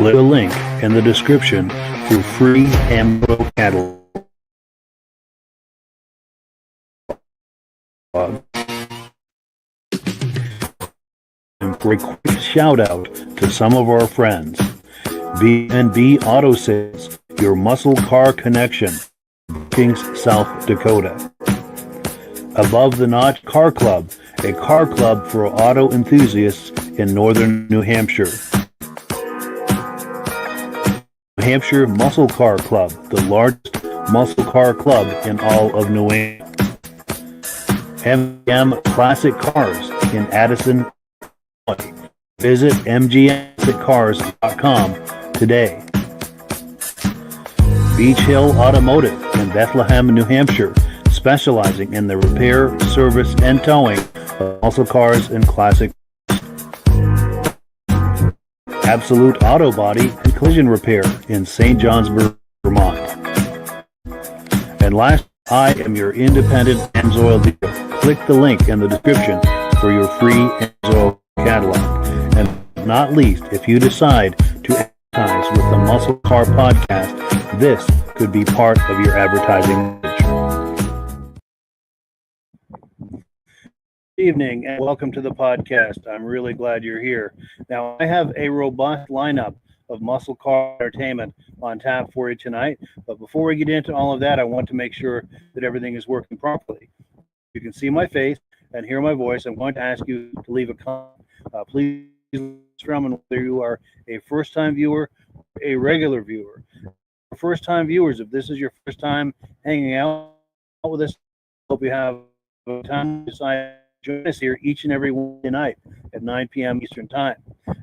Click the link in the description for free Amsoil catalog. And for a quick shout out to some of our friends. B&B Auto Sales, your muscle car connection, Kings, South Dakota. Above the Notch Car Club, a car club for auto enthusiasts in northern New Hampshire. New Hampshire Muscle Car Club, the largest muscle car club in all of New England. MGM Classic Cars in Addison, Illinois. Visit mgmclassiccars.com today. Beach Hill Automotive in Bethlehem, New Hampshire, specializing in the repair, service, and towing of muscle cars and classic. Absolute Auto Body and Collision Repair in St. Johnsburg, Vermont. And last, I am your independent Amsoil dealer. Click the link in the description for your free Amsoil catalog. And not least, if you decide to advertise with the Muscle Car Podcast, this could be part of your advertising. Good evening and welcome to the podcast. I'm really glad you're here. Now, I have a robust lineup of muscle car entertainment on tap for you tonight. But before we get into all of that, I want to make sure that everything is working properly. You can see my face and hear my voice. I'm going to ask you to leave a comment. Please determine whether you are a first-time viewer or a regular viewer. For first-time viewers, if this is your first time hanging out with us, I hope you have a time to decide to join us here each and every Wednesday night at 9 p.m. Eastern Time.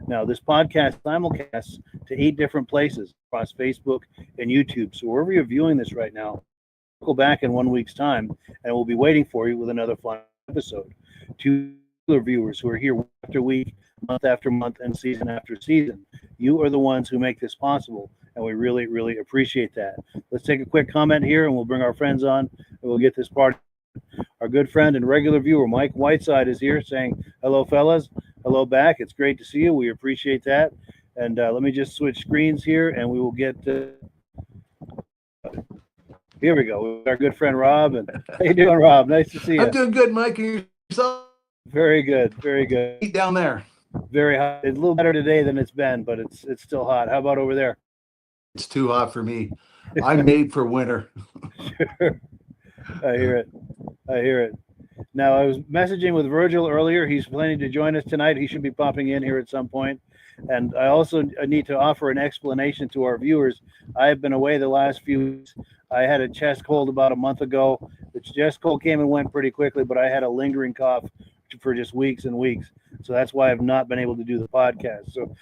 Now, this podcast simulcasts to 8 different places across Facebook and YouTube. So wherever you're viewing this right now, go back in 1 week's time, and we'll be waiting for you with another fun episode. To regular viewers who are here week after week, month after month, and season after season, you are the ones who make this possible, and we really, really appreciate that. Let's take a quick comment here, and we'll bring our friends on, and we'll get this party. Our good friend and regular viewer, Mike Whiteside, is here saying, hello, fellas. Hello back. It's great to see you. We appreciate that. And let me just switch screens here, and we will get here we go. Our good friend Rob. And how you doing, Rob? Nice to see you. I'm doing good, Mike. And yourself? Very good. Very good. Heat down there. Very hot. It's a little better today than it's been, but it's still hot. How about over there? It's too hot for me. I'm made for winter. Sure. I hear it. Now, I was messaging with Virgil earlier. He's planning to join us tonight. He should be popping in here at some point. And I also need to offer an explanation to our viewers. I have been away the last few weeks. I had a chest cold about a month ago. The chest cold came and went pretty quickly, but I had a lingering cough for just weeks and weeks. So that's why I've not been able to do the podcast. So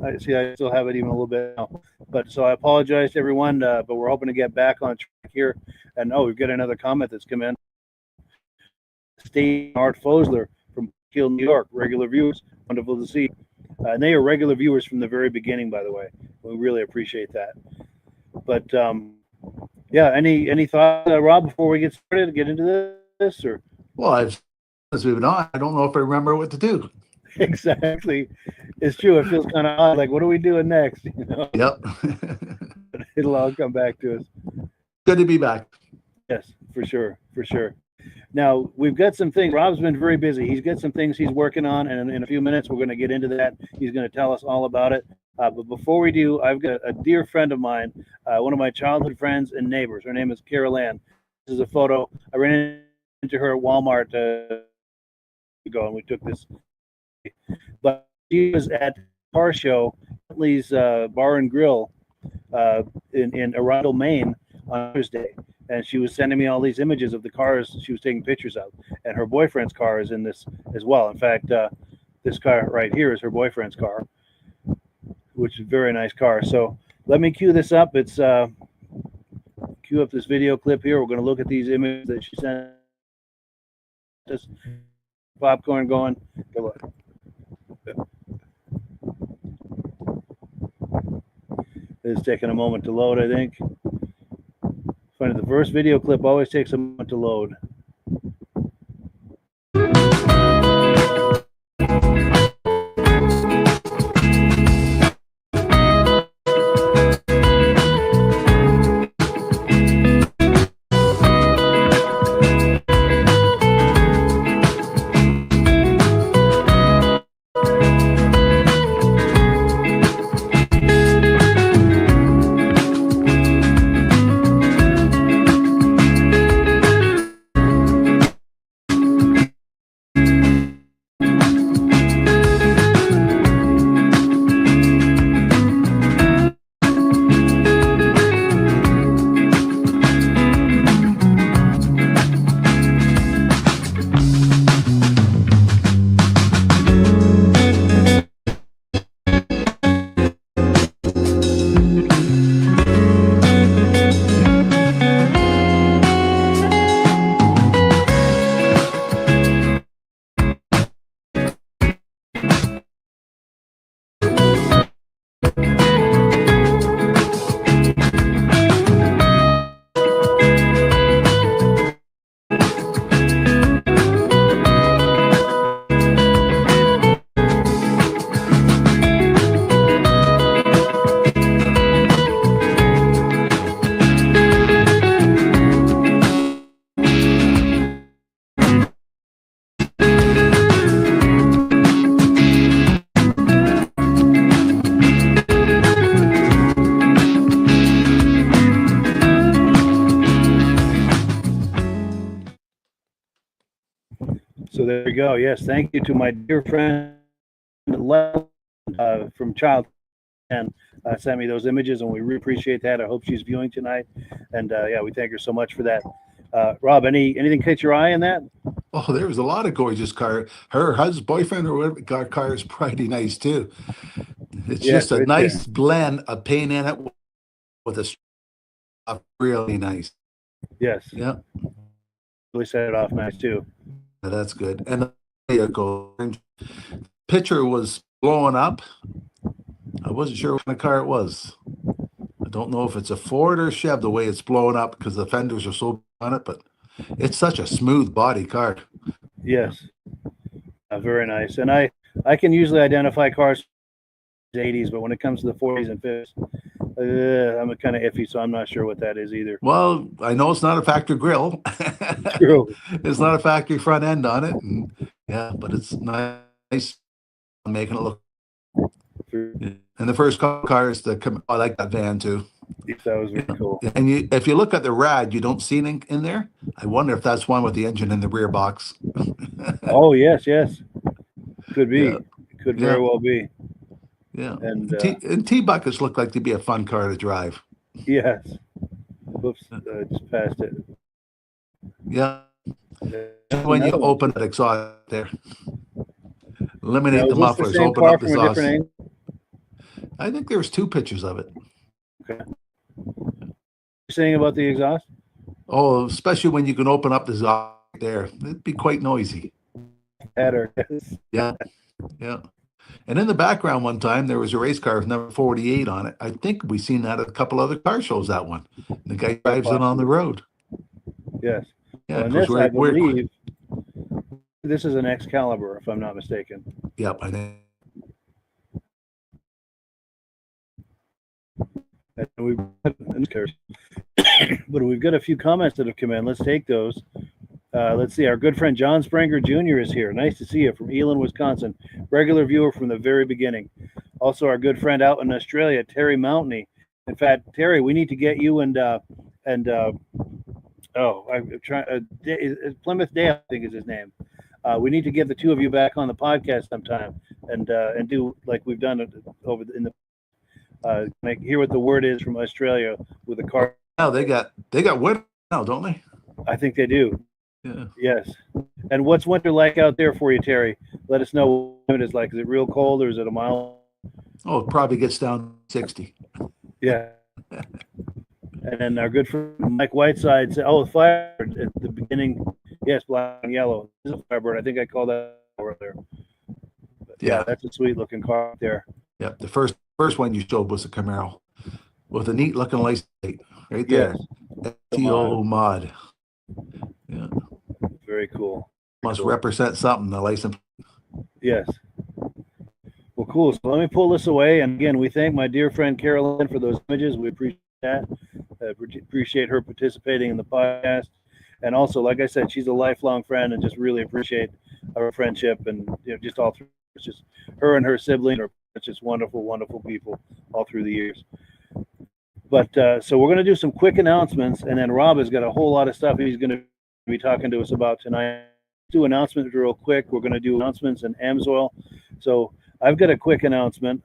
I still have it even a little bit now. But so I apologize to everyone, but we're hoping to get back on track here. And we've got another comment that's come in. State Art Fosler from Kiel, New York, regular viewers. Wonderful to see. And they are regular viewers from the very beginning, by the way. We really appreciate that. But any thoughts, Rob, before we get started to get into this? Or well, as we've on, I don't know if I remember what to do. Exactly, it's true. It feels kind of odd. Like, what are we doing next? You know? Yep. But it'll all come back to us. Good to be back. Yes, for sure. Now, we've got some things. Rob's been very busy. He's got some things he's working on, and in a few minutes, we're going to get into that. He's going to tell us all about it. But before we do, I've got a dear friend of mine, one of my childhood friends and neighbors. Her name is Carol Ann. This is a photo. I ran into her at Walmart ago, and we took this. But she was at the car show, Bentley's Bar and Grill in Arundel, Maine on Thursday. And she was sending me all these images of the cars she was taking pictures of. And her boyfriend's car is in this as well. In fact, this car right here is her boyfriend's car, which is a very nice car. So let me cue this up. It's cue up this video clip here. We're going to look at these images that she sent us. Popcorn going. Go on. It's taking a moment to load, I think. Funny, the first video clip always takes a moment to load. So there you go. Yes, thank you to my dear friend from Child and sent me those images, and we really appreciate that. I hope she's viewing tonight, and yeah, we thank her so much for that. Rob, anything catch your eye in that? Oh, there was a lot of gorgeous car. Her husband, boyfriend, or whatever car is pretty nice too. It's Yes, just a right there. nice blend of paint in it with a stuff really nice. Yes, Yeah, really set it off nice too. that's good. And the vehicle picture was blowing up. I wasn't sure what kind of car it was. I don't know if it's a Ford or Chev the way it's blowing up because the fenders are so on it, but it's such a smooth body car. Yes, very nice. And I can usually identify cars 80s, but when it comes to the 40s and 50s, I'm kind of iffy, so I'm not sure what that is either. Well, I know it's not a factory grill. True. It's not a factory front end on it. And yeah, but it's nice making it look. And the first car is I like that van too. That was very cool. And if you look at the rad, you don't see anything in there. I wonder if that's one with the engine in the rear box. Oh yes, could be. Yeah. Could very well be. Yeah. And T-buckets look like to be a fun car to drive. Yes. Whoops, just passed it. Yeah. When you open that exhaust there, eliminate the mufflers, open up the exhaust. I think there's two pictures of it. Okay. You're saying about the exhaust? Oh, especially when you can open up the exhaust there. It'd be quite noisy. Yeah. Yeah. And in the background one time, there was a race car with number 48 on it. I think we've seen that at a couple other car shows, that one. The guy drives it on the road. Yes. Yeah, well, this, I believe, this is an Excalibur, if I'm not mistaken. Yep, I think. But we've got a few comments that have come in. Let's take those. Let's see. Our good friend John Spranger Jr. is here. Nice to see you from Elon, Wisconsin. Regular viewer from the very beginning. Also, our good friend out in Australia, Terry Mountney. In fact, Terry, we need to get you and I'm trying. Plymouth Dale, I think is his name. We need to get the two of you back on the podcast sometime and do like we've done over in the hear what the word is from Australia with a car. Oh, they got winter now, don't they? I think they do. Yeah. Yes. And what's winter like out there for you, Terry? Let us know what it is like. Is it real cold or is it a mild? Oh, it probably gets down 60. Yeah. And then our good friend Mike Whiteside said, "Oh, the Firebird at the beginning, yes, black and yellow. This is a Firebird. I think I called that over there. But yeah, that's a sweet looking car up there. Yep, the first one you showed was a Camaro with a neat looking license plate right there. Yes. FTO mod. Yeah. Very cool. Must represent something, the license. Yes. Well, cool. So let me pull this away. And again, we thank my dear friend Carolyn for those images. We appreciate that. Appreciate her participating in the podcast. And also, like I said, she's a lifelong friend and just really appreciate our friendship and just all through. It's just her and her sibling are just wonderful, wonderful people all through the years. But so we're going to do some quick announcements, and then Rob has got a whole lot of stuff he's going to be talking to us about tonight. Do announcements real quick. We're going to do announcements in Amsoil. So I've got a quick announcement.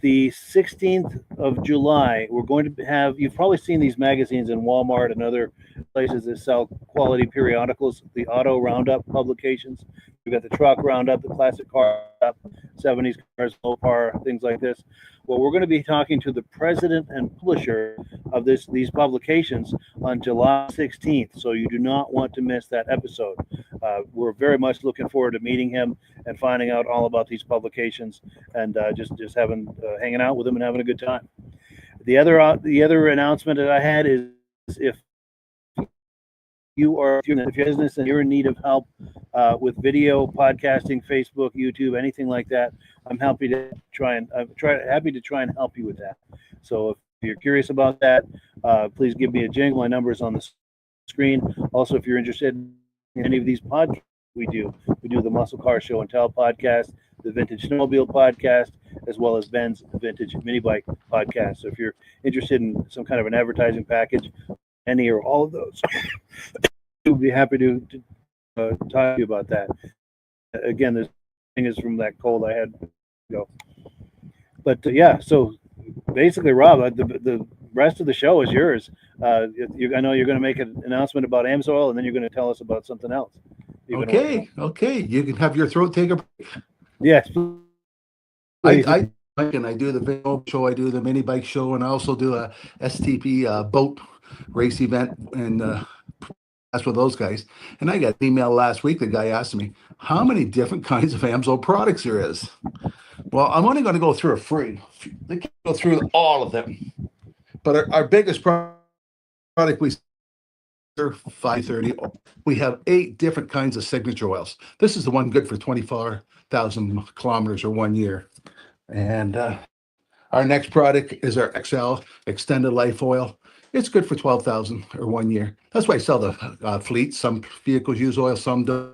The 16th of July, we're going to have, you've probably seen these magazines in Walmart and other places that sell quality periodicals, the Auto Roundup publications. We've got the Truck Roundup, the Classic Car Roundup, 70s cars, Mopar, things like this. Well, we're going to be talking to the president and publisher of these publications on July 16th, so you do not want to miss that episode. We're very much looking forward to meeting him and finding out all about these publications and just hanging out with him and having a good time. The other announcement that I had is if you're a business and you're in need of help with video, podcasting, Facebook, YouTube, anything like that, I'm happy to try and help you with that. So if you're curious about that, please give me a jingle. My number is on the screen. Also, if you're interested in any of these podcasts we do the Muscle Car Show and Tell podcast, the Vintage Snowmobile podcast, as well as Ben's Vintage Mini Bike podcast. So if you're interested in some kind of an advertising package, any or all of those, we'd be happy to talk to you about that. Again, this thing is from that cold I had go. But yeah, so basically, Rob, the rest of the show is yours. I know you're going to make an announcement about Amsoil, and then you're going to tell us about something else you've been working on. Okay. You can have your throat take a break. Yes, please. I do the video show, I do the mini bike show, and I also do a STP boat race event, and that's with those guys. And I got an email last week. The guy asked me how many different kinds of Amsoil products there is. Well, I'm only going to go through a few. They can't go through all of them, but our biggest product we 530. We have 8 different kinds of signature oils. This is the one good for 24,000 kilometers or 1 year. And our next product is our XL extended life oil. It's good for 12,000 or 1 year. That's why I sell the fleet. Some vehicles use oil, some don't.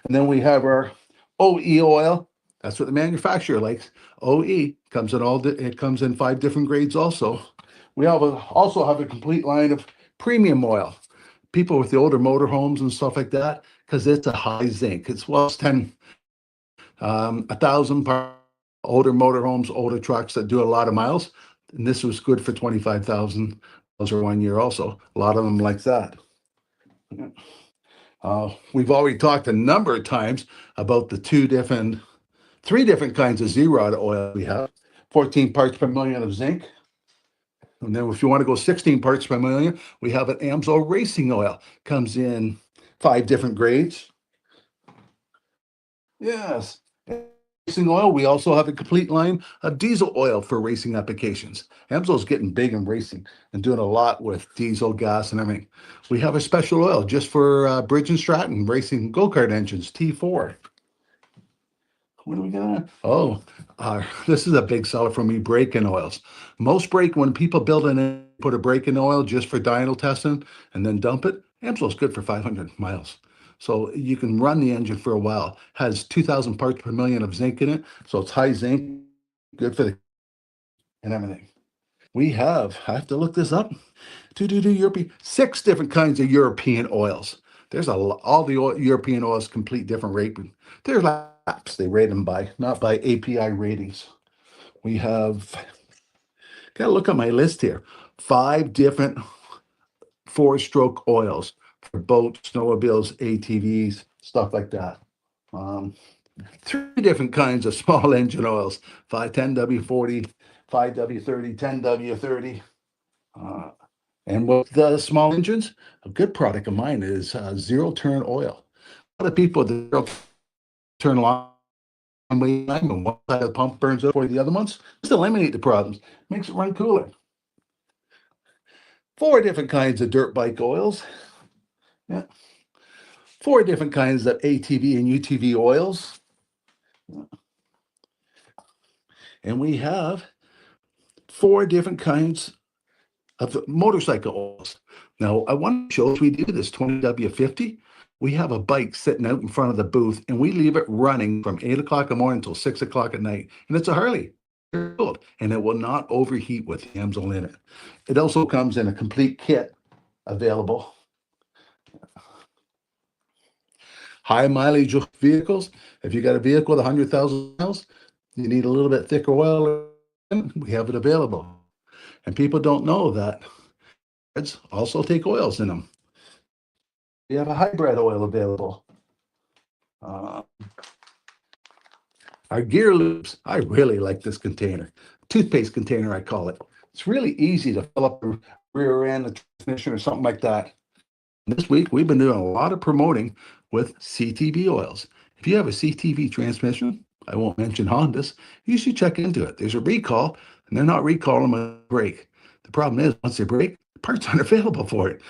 And then we have our OE oil. That's what the manufacturer likes. OE comes in it comes in 5 different grades also. We also have a complete line of premium oil. People with the older motorhomes and stuff like that, because it's a high zinc. It's 1,000 older motorhomes, older trucks that do a lot of miles. And this was good for 25,000 miles or 1 year also. A lot of them like that. We've already talked a number of times about the 3 different kinds of Z-Rod oil we have. 14 parts per million of zinc. And then if you want to go 16 parts per million, we have an Amsoil racing oil. Comes in 5 different grades. Yes. Racing oil, we also have a complete line of diesel oil for racing applications. Amsoil's getting big in racing and doing a lot with diesel, gas, and everything. We have a special oil just for Bridge and Stratton racing go-kart engines, T4. What do we got? Oh, this is a big seller for me, brake-in oils. When people build put a brake-in oil just for dyno testing and then dump it, Amsoil's good for 500 miles. So you can run the engine for a while. Has 2,000 parts per million of zinc in it, so it's high zinc, good for and everything. I have to look this up. European, 6 different kinds of European oils. There's all the European oils complete different rating. They're laps they rate them by, not by API ratings. We have, got to look at my list here, 5 different 4-stroke oils for boats, snowmobiles, ATVs, stuff like that. 3 different kinds of small engine oils, 10W40, 5W30, 10W30. And with the small engines, a good product of mine is zero-turn oil. A lot of people that zero-turn line and one side of the pump burns up for the other ones, just eliminate the problems, makes it run cooler. 4 different kinds of dirt bike oils. Yeah. 4 different kinds of ATV and UTV oils. And we have 4 different kinds of motorcycle oils. Now, I want to show us we do this 20W50. We have a bike sitting out in front of the booth, and we leave it running from 8 o'clock in the morning until 6 o'clock at night. And it's a Harley, and it will not overheat with Amsoil in it. It also comes in a complete kit available. High mileage vehicles. If you got a vehicle with 100,000 miles, you need a little bit thicker oil. We have it available. And people don't know that also take oils in them. We have a hybrid oil available. Our gear loops, I really like this container. Toothpaste container, I call it. It's really easy to fill up the rear end, the transmission, or something like that. This week, we've been doing a lot of promoting with CTV oils. If you have a CTV transmission, I won't mention Hondas, you should check into it. There's a recall, and they're not recalling them when they break. The problem is, once they break, parts aren't available for it.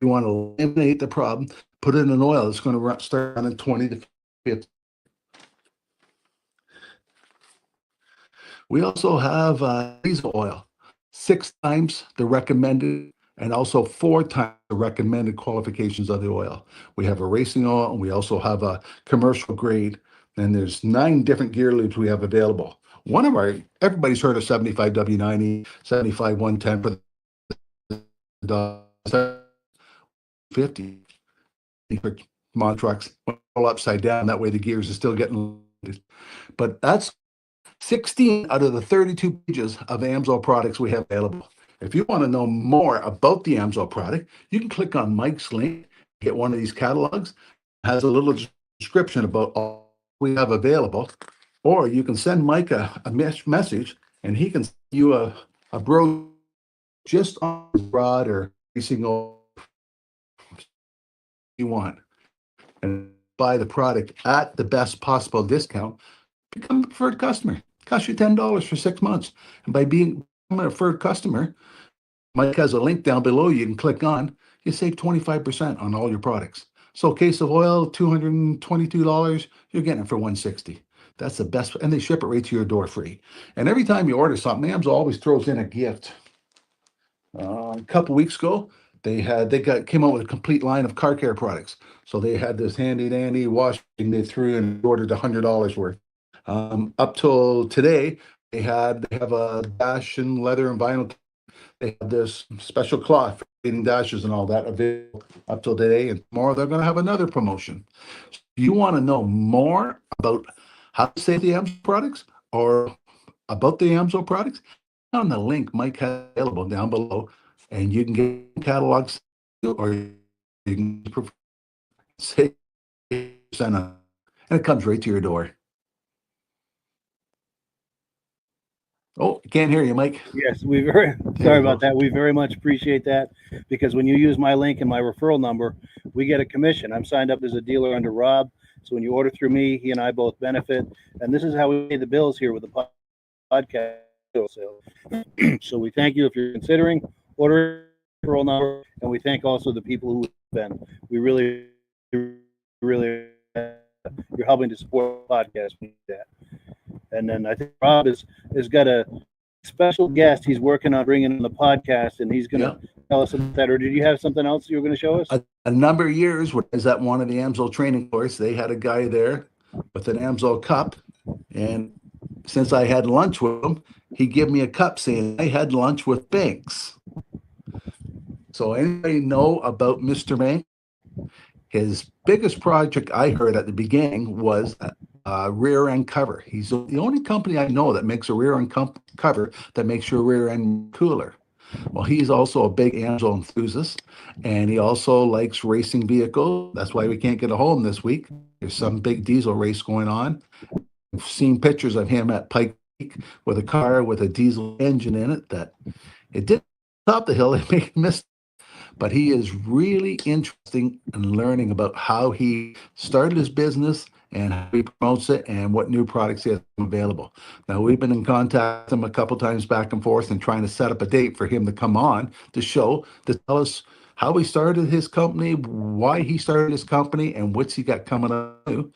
You want to eliminate the problem, put in an oil that's going to start running 20 to 50. We also have diesel oil, 6 times the recommended, and also 4 times the recommended qualifications of the oil. We have a racing oil, and we also have a commercial grade, and there's 9 different gear lubes we have available. Everybody's heard of 75W90, 75-110 for the 50 mod trucks all upside down. That way the gears are still getting loaded. But that's 16 out of the 32 pages of Amsoil products we have available. If you want to know more about the Amsoil product, you can click on Mike's link, get one of these catalogs. It has a little description about all we have available. Or you can send Mike a message, and he can send you a brochure just on his rod or every single you want, and buy the product at the best possible discount. Become a preferred customer. Costs you $10 for 6 months. And by being a preferred customer, Mike has a link down below you can click on. You save 25% on all your products. So a case of oil, $222, you're getting it for $160. That's the best, and they ship it right to your door free. And every time you order something, Amsoil always throws in a gift. A couple weeks ago, they came out with a complete line of car care products. So they had this handy dandy washing they threw and ordered $100 worth. Up till today, they have a dash and leather and vinyl. They have this special cloth for cleaning dashes and all that available up till today. And tomorrow they're going to have another promotion. So if you want to know more about how to save the Amsoil products or about the Amsoil products, on the link Mike has available down below, and you can get catalogs or you can save and it comes right to your door. Oh, can't hear you, Mike. Yes, sorry about that. We very much appreciate that, because when you use my link and my referral number, we get a commission. I'm signed up as a dealer under Rob. So when you order through me, he and I both benefit. And this is how we pay the bills here with the podcast. So we thank you if you're considering ordering referral number, and we thank also the people who have been. We really, you're helping to support the podcast with that. And then I think Rob has got a special guest he's working on bringing on the podcast, and he's going to tell us about that. Or did you have something else you were going to show us? A number of years when I was at one of the Amsoil training course, they had a guy there with an Amsoil cup, and since I had lunch with him, he gave me a cup saying I had lunch with Banks. So anybody know about Mr. Banks? His biggest project I heard at the beginning was a rear end cover. He's the only company I know that makes a rear end cover that makes your rear end cooler. Well, he's also a big Amsoil enthusiast, and he also likes racing vehicles. That's why we can't get a hold of him this week. There's some big diesel race going on. I've seen pictures of him at Pike Peak with a car with a diesel engine in it that it didn't top the hill. It made a mistake. But he is really interesting in learning about how he started his business and how he promotes it and what new products he has available. Now, we've been in contact with him a couple times back and forth and trying to set up a date for him to come on to tell us how he started his company, why he started his company, and what's he got coming up.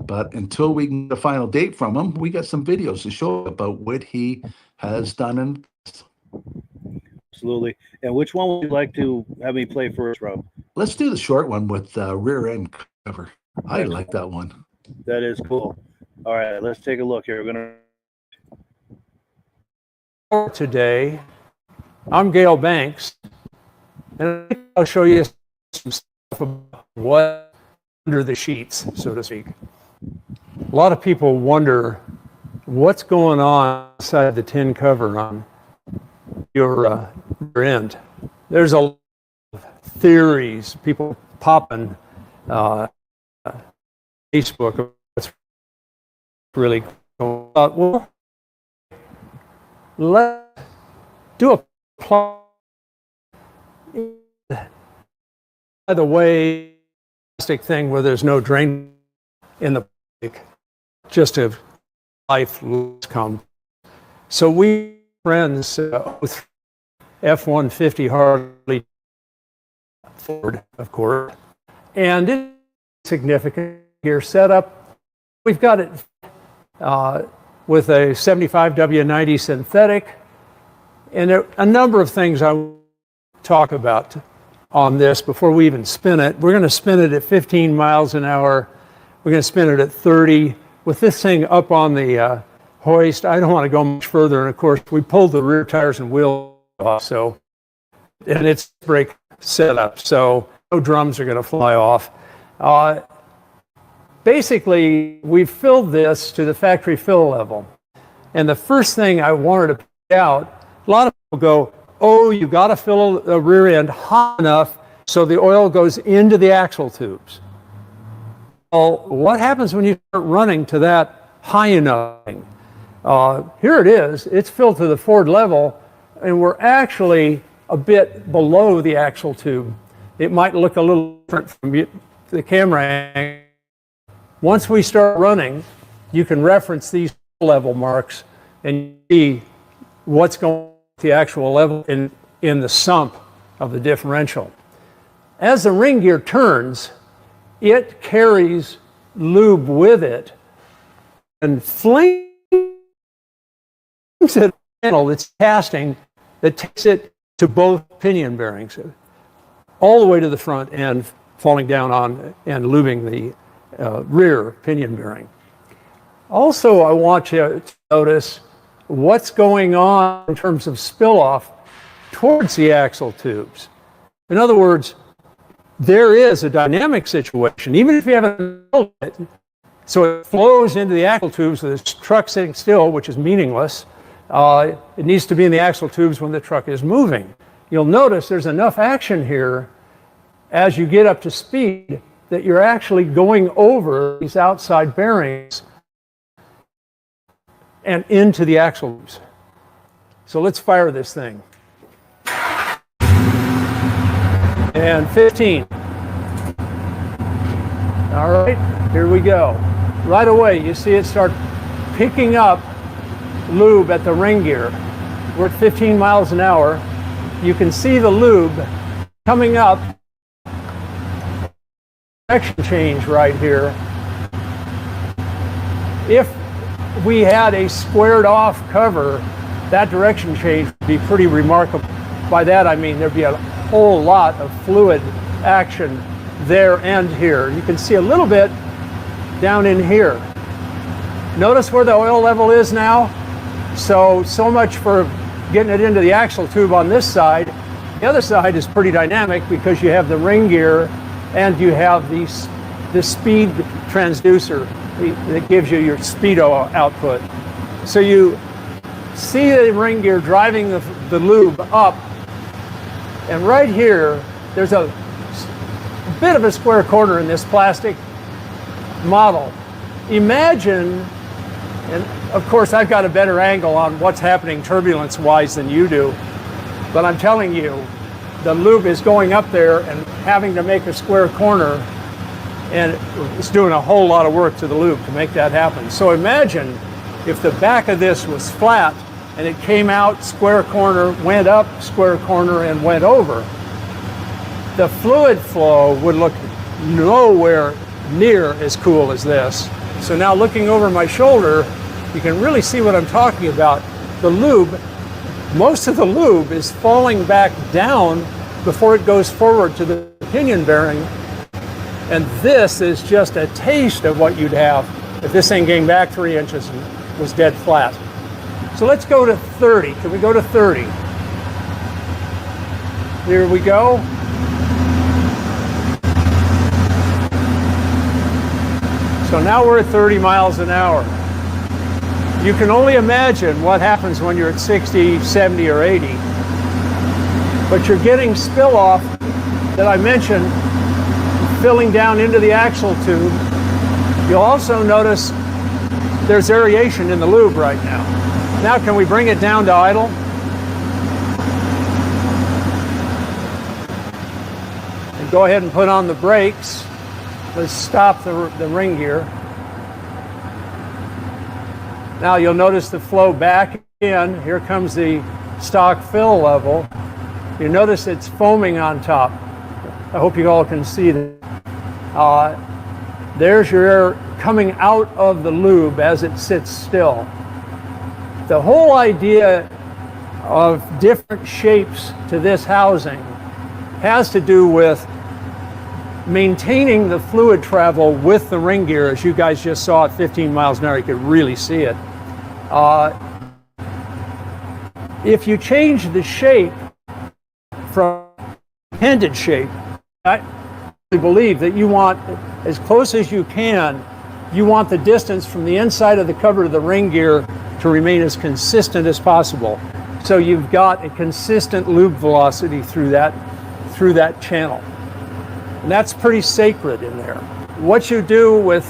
But until we can get a final date from him, we got some videos to show about what he has done in. Absolutely. And which one would you like to have me play first, Rob? Let's do the short one with rear end cover. I like that one. That is cool. All right, let's take a look here. We're gonna. Today, I'm Gale Banks, and I'll show you some stuff about what under the sheets, so to speak. A lot of people wonder what's going on inside the tin cover on your end. There's a lot of theories, people popping Facebook. What's really going on? Well, let's do a plot. By the way, plastic thing where there's no drain in the plastic, just a life come. So we friends with F-150 Harley Ford, of course, and it's significant here setup. We've got it with a 75 W90 synthetic, and a number of things I will talk about on this before we even spin it. We're going to spin it at 15 miles an hour. We're going to spin it at 30. With this thing up on the hoist, I don't want to go much further. And of course, we pulled the rear tires and wheels off, and it's brake setup, so no drums are going to fly off. basically, we filled this to the factory fill level. And the first thing I wanted to point out, a lot of people go, oh, you got to fill the rear end high enough so the oil goes into the axle tubes. Well, what happens when you start running to that high enough thing? Here it is. It's filled to the forward level, and we're actually a bit below the axle tube. It might look a little different from the camera angle. Once we start running, you can reference these level marks and see what's going on at the actual level in the sump of the differential. As the ring gear turns, it carries lube with it and flings it a channel that's casting that takes it to both pinion bearings, all the way to the front and falling down on and lubing the rear pinion bearing. Also, I want you to notice what's going on in terms of spill off towards the axle tubes. In other words, there is a dynamic situation, even if you haven't filled it, so it flows into the axle tubes with this truck sitting still, which is meaningless. It needs to be in the axle tubes when the truck is moving. You'll notice there's enough action here as you get up to speed that you're actually going over these outside bearings and into the axle tubes. So let's fire this thing. And 15. All right, here we go. Right away, you see it start picking up lube at the ring gear. We're at 15 miles an hour. You can see the lube coming up. Direction change right here. If we had a squared off cover, that direction change would be pretty remarkable. By that I mean there'd be a whole lot of fluid action there and here. You can see a little bit down in here. Notice where the oil level is now? So much for getting it into the axle tube on this side. The other side is pretty dynamic because you have the ring gear and you have the speed transducer that gives you your speedo output. So you see the ring gear driving the lube up, and right here there's a bit of a square corner in this plastic model. Imagine, and of course I've got a better angle on what's happening turbulence-wise than you do, but I'm telling you, the lube is going up there and having to make a square corner, and it's doing a whole lot of work to the lube to make that happen. So imagine if the back of this was flat and it came out square corner, went up square corner, and went over. The fluid flow would look nowhere near as cool as this. So now looking over my shoulder, you can really see what I'm talking about. The lube, most of the lube is falling back down before it goes forward to the pinion bearing. And this is just a taste of what you'd have if this thing came back 3 inches and was dead flat. So let's go to 30. Can we go to 30? Here we go. So now we're at 30 miles an hour. You can only imagine what happens when you're at 60, 70, or 80. But you're getting spill off that I mentioned filling down into the axle tube. You'll also notice there's aeration in the lube right now. Now can we bring it down to idle? And go ahead and put on the brakes. Let's stop the ring gear. Now you'll notice the flow back in. Here comes the stock fill level. You notice it's foaming on top. I hope you all can see that. There's your air coming out of the lube as it sits still. The whole idea of different shapes to this housing has to do with maintaining the fluid travel with the ring gear. As you guys just saw at 15 miles an hour, you could really see it. If you change the shape from intended shape, I believe that you want as close as you can you want the distance from the inside of the cover to the ring gear to remain as consistent as possible. So you've got a consistent lube velocity through that channel. And that's pretty sacred in there. What you do with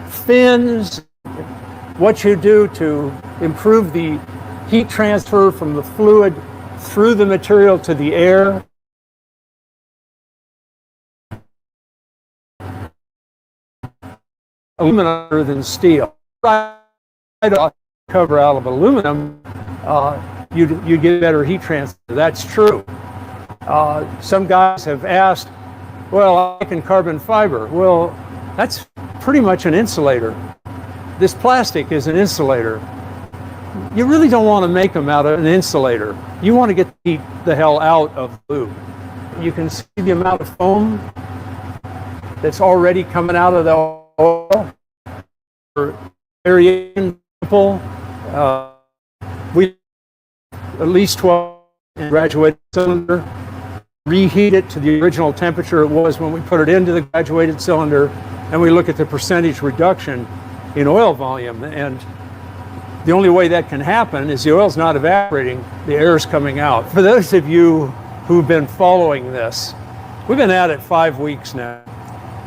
fins, what you do to improve the heat transfer from the fluid through the material to the air. Aluminum other than steel. Right off the cover out of aluminum, you get better heat transfer. That's true. Some guys have asked, well, I can carbon fiber. Well, that's pretty much an insulator. This plastic is an insulator. You really don't want to make them out of an insulator. You want to get the heat the hell out of lube. You can see the amount of foam that's already coming out of the oil. Variation, we at least 12 in graduated cylinder, reheat it to the original temperature it was when we put it into the graduated cylinder, and we look at the percentage reduction in oil volume. And the only way that can happen is the oil's not evaporating, the air's coming out. For those of you who've been following this, we've been at it 5 weeks now,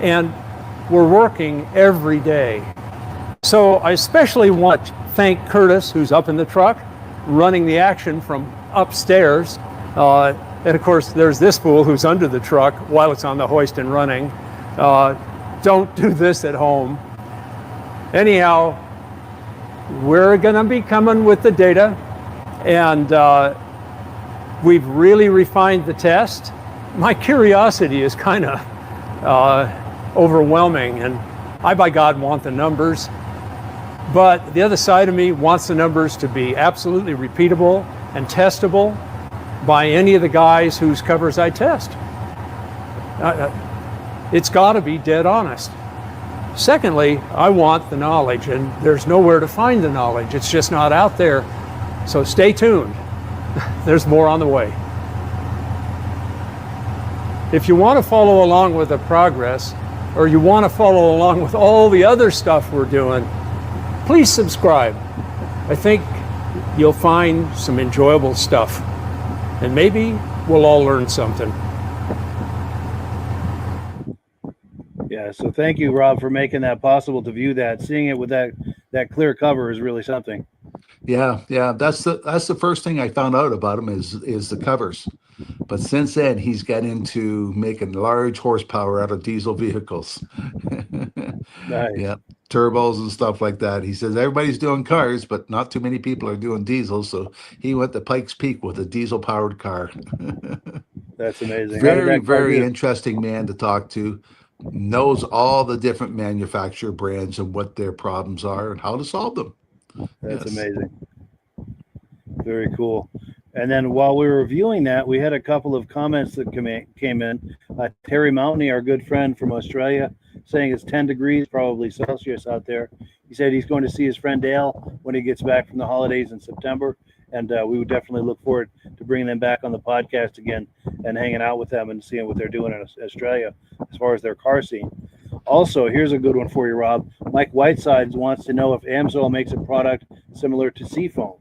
and we're working every day. So I especially want to thank Curtis, who's up in the truck, running the action from upstairs. And of course, there's this fool who's under the truck while it's on the hoist and running. Don't do this at home. Anyhow, we're gonna be coming with the data, and we've really refined the test. My curiosity is kind of overwhelming, and I, by God, want the numbers. But the other side of me wants the numbers to be absolutely repeatable and testable by any of the guys whose covers I test. It's got to be dead honest. Secondly, I want the knowledge, and there's nowhere to find the knowledge. It's just not out there. So stay tuned. There's more on the way. If you want to follow along with the progress, or you want to follow along with all the other stuff we're doing, please subscribe. I think you'll find some enjoyable stuff, and maybe we'll all learn something. Yeah, so thank you, Rob, for making that possible to view that. Seeing it with that clear cover is really something. Yeah, that's the first thing I found out about him is the covers. But since then, he's got into making large horsepower out of diesel vehicles. Nice. Yeah, turbos and stuff like that. He says everybody's doing cars, but not too many people are doing diesels. So he went to Pikes Peak with a diesel-powered car. That's amazing. Very interesting man to talk to. Knows all the different manufacturer brands and what their problems are and how to solve them. That's amazing. Very cool. And then while we were reviewing that, we had a couple of comments that came in. Terry Mountain, our good friend from Australia, saying it's 10 degrees, probably Celsius out there. He said he's going to see his friend Dale when he gets back from the holidays in September. And we would definitely look forward to bringing them back on the podcast again and hanging out with them and seeing what they're doing in Australia as far as their car scene. Also, here's a good one for you, Rob. Mike Whitesides wants to know if Amsoil makes a product similar to Seafoam.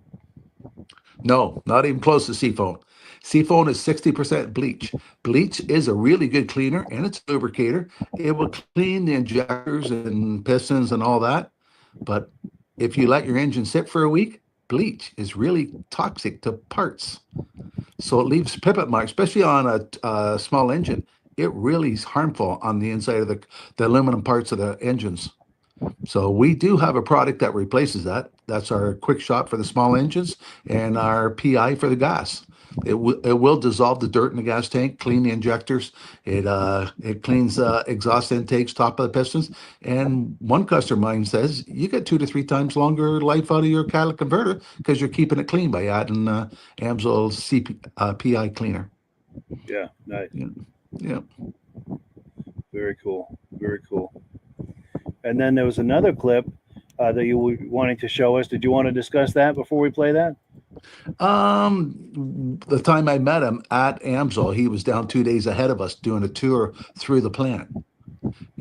No, not even close to Seafoam. Seafoam is 60% bleach. Bleach is a really good cleaner, and it's a lubricator. It will clean the injectors and pistons and all that. But if you let your engine sit for a week, bleach is really toxic to parts. So it leaves pipette marks, especially on a small engine. It really is harmful on the inside of the aluminum parts of the engines. So we do have a product that replaces that. That's our quick shot for the small engines and our PI for the gas. It will dissolve the dirt in the gas tank, clean the injectors. It cleans exhaust intakes, top of the pistons. And one customer of mine says you get 2 to 3 times longer life out of your catalytic converter because you're keeping it clean by adding Amsoil PI cleaner. Yeah, nice. Yeah. Very cool. Very cool. And then there was another clip that you were wanting to show us. Did you want to discuss that before we play that? The time I met him at Amsoil, he was down 2 days ahead of us doing a tour through the plant.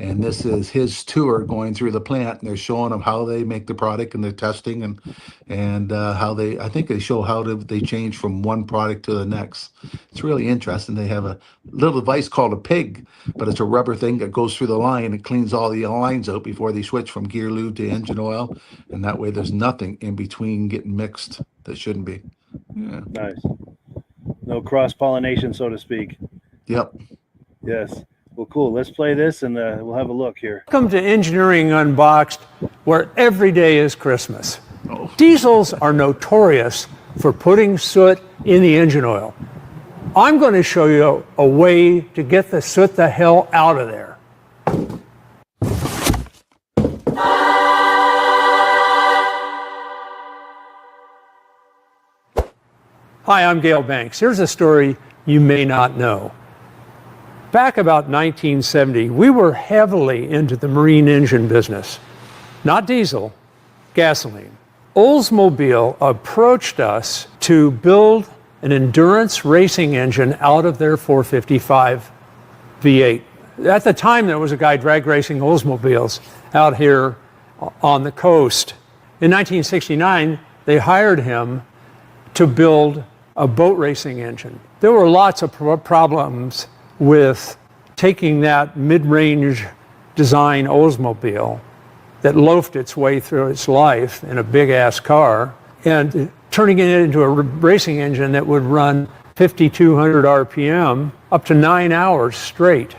And this is his tour going through the plant, and they're showing them how they make the product and they're testing and how they, I think they show how they change from one product to the next. It's really interesting. They have a little device called a pig, but it's a rubber thing that goes through the line and cleans all the lines out before they switch from gear lube to engine oil. And that way there's nothing in between getting mixed that shouldn't be. Yeah. Nice. No cross-pollination, so to speak. Yep. Yes. Well, cool. Let's play this and we'll have a look here. Welcome to Engineering Unboxed, where every day is Christmas. Oh. Diesels are notorious for putting soot in the engine oil. I'm going to show you a way to get the soot the hell out of there. Hi, I'm Gale Banks. Here's a story you may not know. Back about 1970, we were heavily into the marine engine business. Not diesel, gasoline. Oldsmobile approached us to build an endurance racing engine out of their 455 V8. At the time, there was a guy drag racing Oldsmobiles out here on the coast. In 1969, they hired him to build a boat racing engine. There were lots of problems with taking that mid-range design Oldsmobile that loafed its way through its life in a big-ass car and turning it into a racing engine that would run 5,200 RPM up to 9 hours straight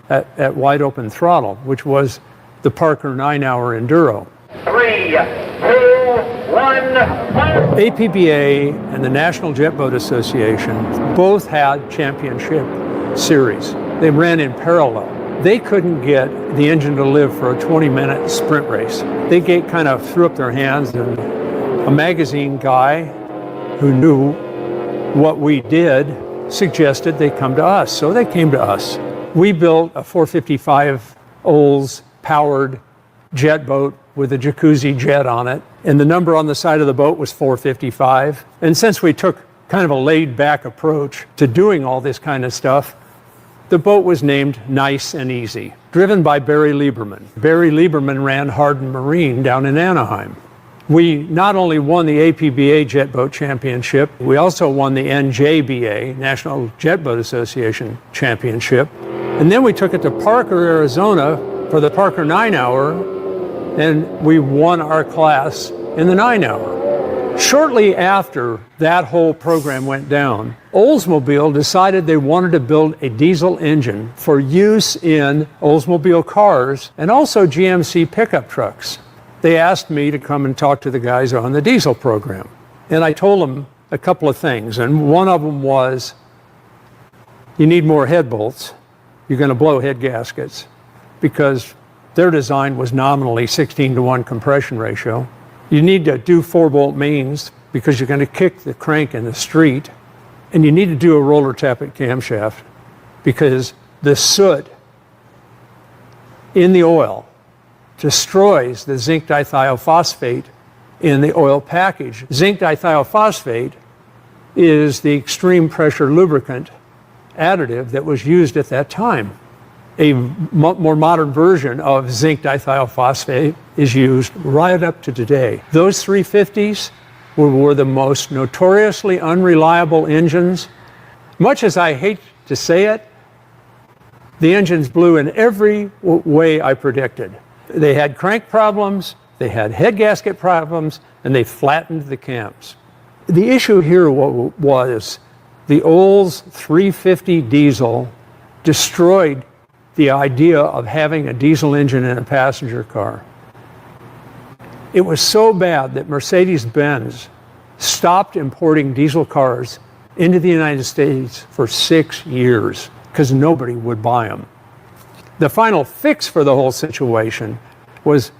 at wide open throttle, which was the Parker 9-hour Enduro. 3, 2, 1, fire! APBA and the National Jet Boat Association both had championship series. They ran in parallel. They couldn't get the engine to live for a 20-minute sprint race. They kind of threw up their hands, and a magazine guy who knew what we did suggested they come to us. So they came to us. We built a 455 Olds powered jet boat with a jacuzzi jet on it, and the number on the side of the boat was 455. And since we took kind of a laid-back approach to doing all this kind of stuff, the boat was named Nice and Easy, driven by Barry Lieberman. Barry Lieberman ran Hardin Marine down in Anaheim. We not only won the APBA Jet Boat Championship, we also won the NJBA, National Jet Boat Association Championship. And then we took it to Parker, Arizona for the Parker 9-hour, and we won our class in the 9-hour. Shortly after that whole program went down, Oldsmobile decided they wanted to build a diesel engine for use in Oldsmobile cars and also GMC pickup trucks. They asked me to come and talk to the guys on the diesel program. And I told them a couple of things. And one of them was, you need more head bolts. You're going to blow head gaskets, because their design was nominally 16-to-1 compression ratio. You need to do 4-bolt mains because you're going to kick the crank in the street. And you need to do a roller tappet camshaft because the soot in the oil destroys the zinc dithiophosphate in the oil package. Zinc dithiophosphate is the extreme pressure lubricant additive that was used at that time. A more modern version of zinc dithiophosphate is used right up to today. Those 350s were the most notoriously unreliable engines. Much as I hate to say it, the engines blew in every way I predicted. They had crank problems, they had head gasket problems, and they flattened the cams. The issue here was the Olds 350 diesel destroyed the idea of having a diesel engine in a passenger car. It was so bad that Mercedes-Benz stopped importing diesel cars into the United States for 6 years because nobody would buy them. The final fix for the whole situation was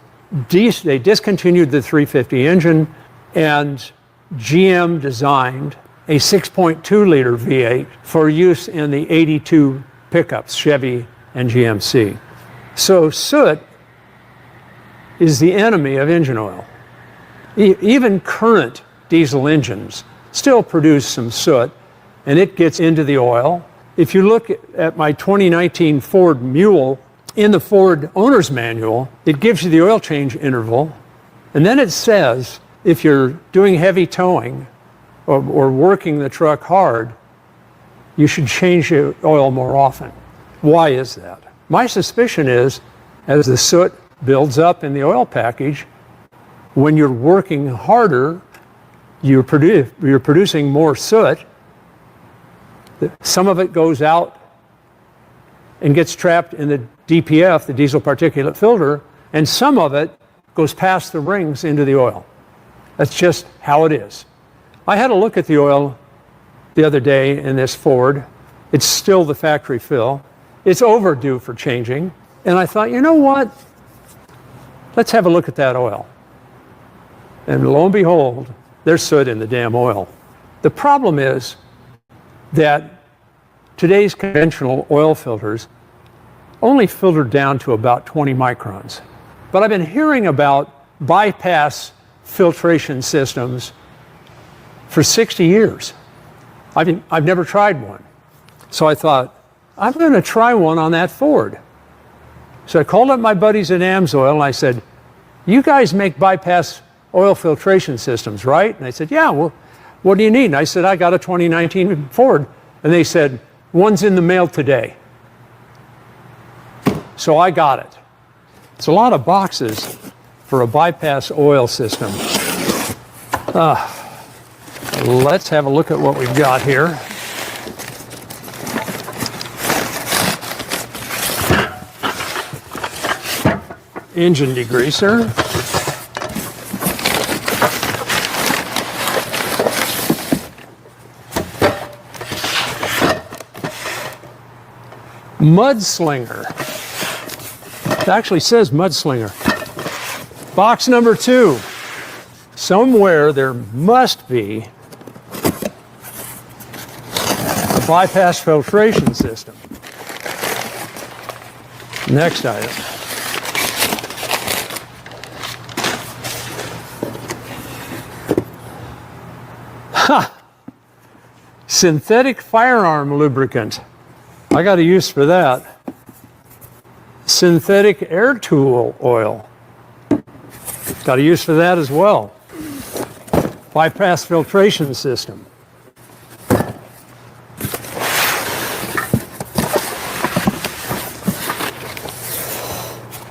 they discontinued the 350 engine, and GM designed a 6.2-liter V8 for use in the 82 pickups, Chevy and GMC. So soot is the enemy of engine oil. Even current diesel engines still produce some soot, and it gets into the oil. If you look at my 2019 Ford Mule, in the Ford owner's manual, it gives you the oil change interval, and then it says if you're doing heavy towing or working the truck hard, you should change your oil more often. Why is that? My suspicion is, as the soot builds up in the oil package, when you're working harder, you're producing more soot. Some of it goes out and gets trapped in the DPF, the diesel particulate filter, and some of it goes past the rings into the oil. That's just how it is. I had a look at the oil the other day in this Ford. It's still the factory fill. It's overdue for changing. And I thought, you know what? Let's have a look at that oil. And lo and behold, there's soot in the damn oil. The problem is that today's conventional oil filters only filter down to about 20 microns. But I've been hearing about bypass filtration systems for 60 years. I've never tried one. So I thought, I'm going to try one on that Ford. So I called up my buddies at Amsoil and I said, you guys make bypass oil filtration systems, right? And they said, yeah, well, what do you need? And I said, I got a 2019 Ford. And they said, one's in the mail today. So I got it. It's a lot of boxes for a bypass oil system. Let's have a look at what we've got here. Engine degreaser. Mudslinger. It actually says Mudslinger. Box number 2. Somewhere there must be a bypass filtration system. Next item. Ha! Synthetic firearm lubricant. I got a use for that. Synthetic air tool oil. Got a use for that as well. Bypass filtration system.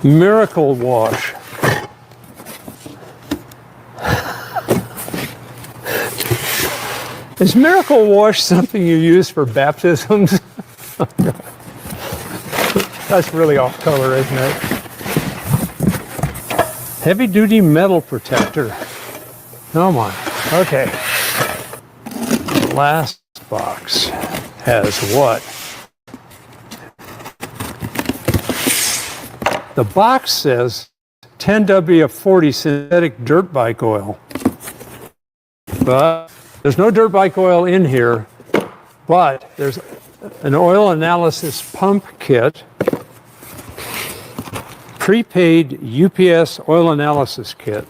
Miracle Wash. Is Miracle Wash something you use for baptisms? That's really off color, isn't it? Heavy duty metal protector. Oh my. Okay. Last box has what? The box says 10W40 synthetic dirt bike oil. But there's no dirt bike oil in here, but there's an oil analysis pump kit, prepaid UPS oil analysis kit.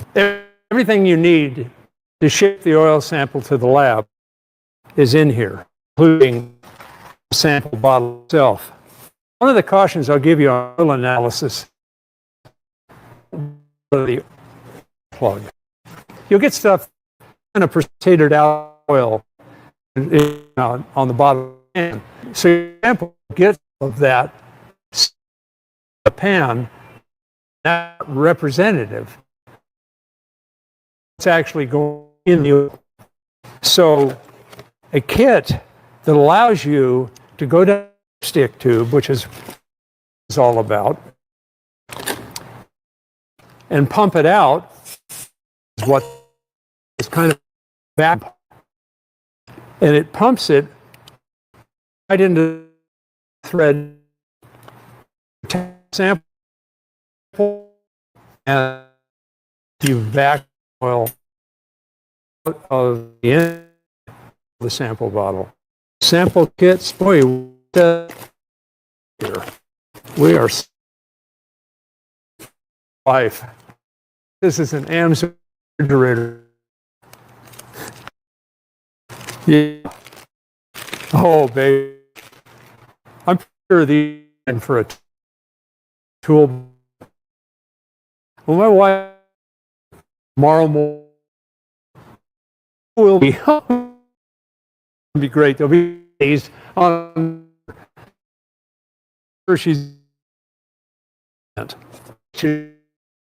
Everything you need to ship the oil sample to the lab is in here, including the sample bottle itself. One of the cautions I'll give you on oil analysis is the plug. You'll get stuff kind of precipitated out oil on the bottom. So your sample gets of that a pan, not representative. It's actually going in the oil. So a kit that allows you to go down the stick tube, which is all about, and pump it out is what is kind of back, and it pumps it right into the thread sample, and you vacuum oil out of the end of the sample bottle. Sample kits, boy, here we are life. This is an Amsoil refrigerator. Yeah. Oh, baby. I'm sure these for a tool. Well, my wife tomorrow morning will be great. There'll be days on she's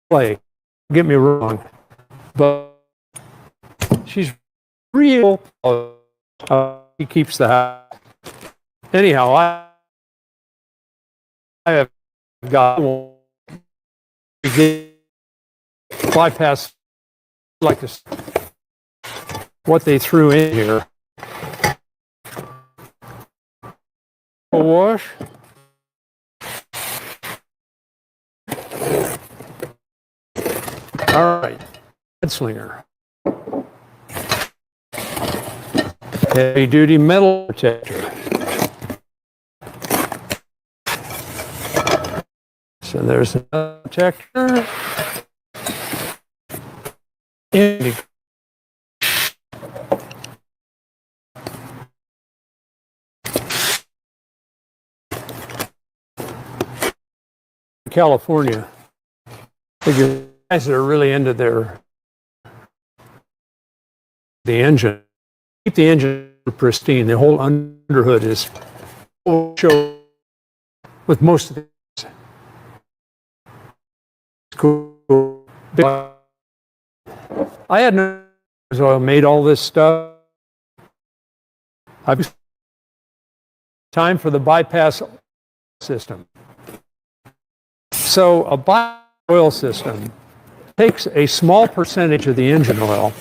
play. Get me wrong, but she's real. He keeps the house. Anyhow, I have got bypass like this. What they threw in here. A wash. All right, slinger. Heavy duty metal protector. So there's a protector. California, the guys that are really into the engine, keep the engine pristine. The whole underhood is show with most of these. Cool. I had no oil, made all this stuff. I've time for the bypass system. So a bypass oil system takes a small percentage of the engine oil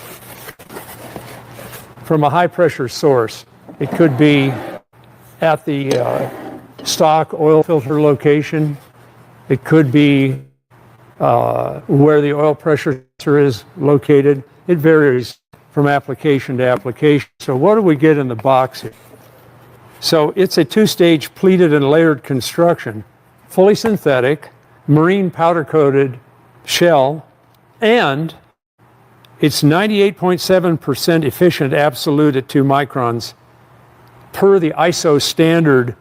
from a high pressure source. It could be at the stock oil filter location. It could be where the oil pressure is located. It varies from application to application. So what do we get in the box here? So it's a two-stage pleated and layered construction, fully synthetic, marine powder-coated shell, and it's 98.7% efficient absolute at 2 microns per the ISO standard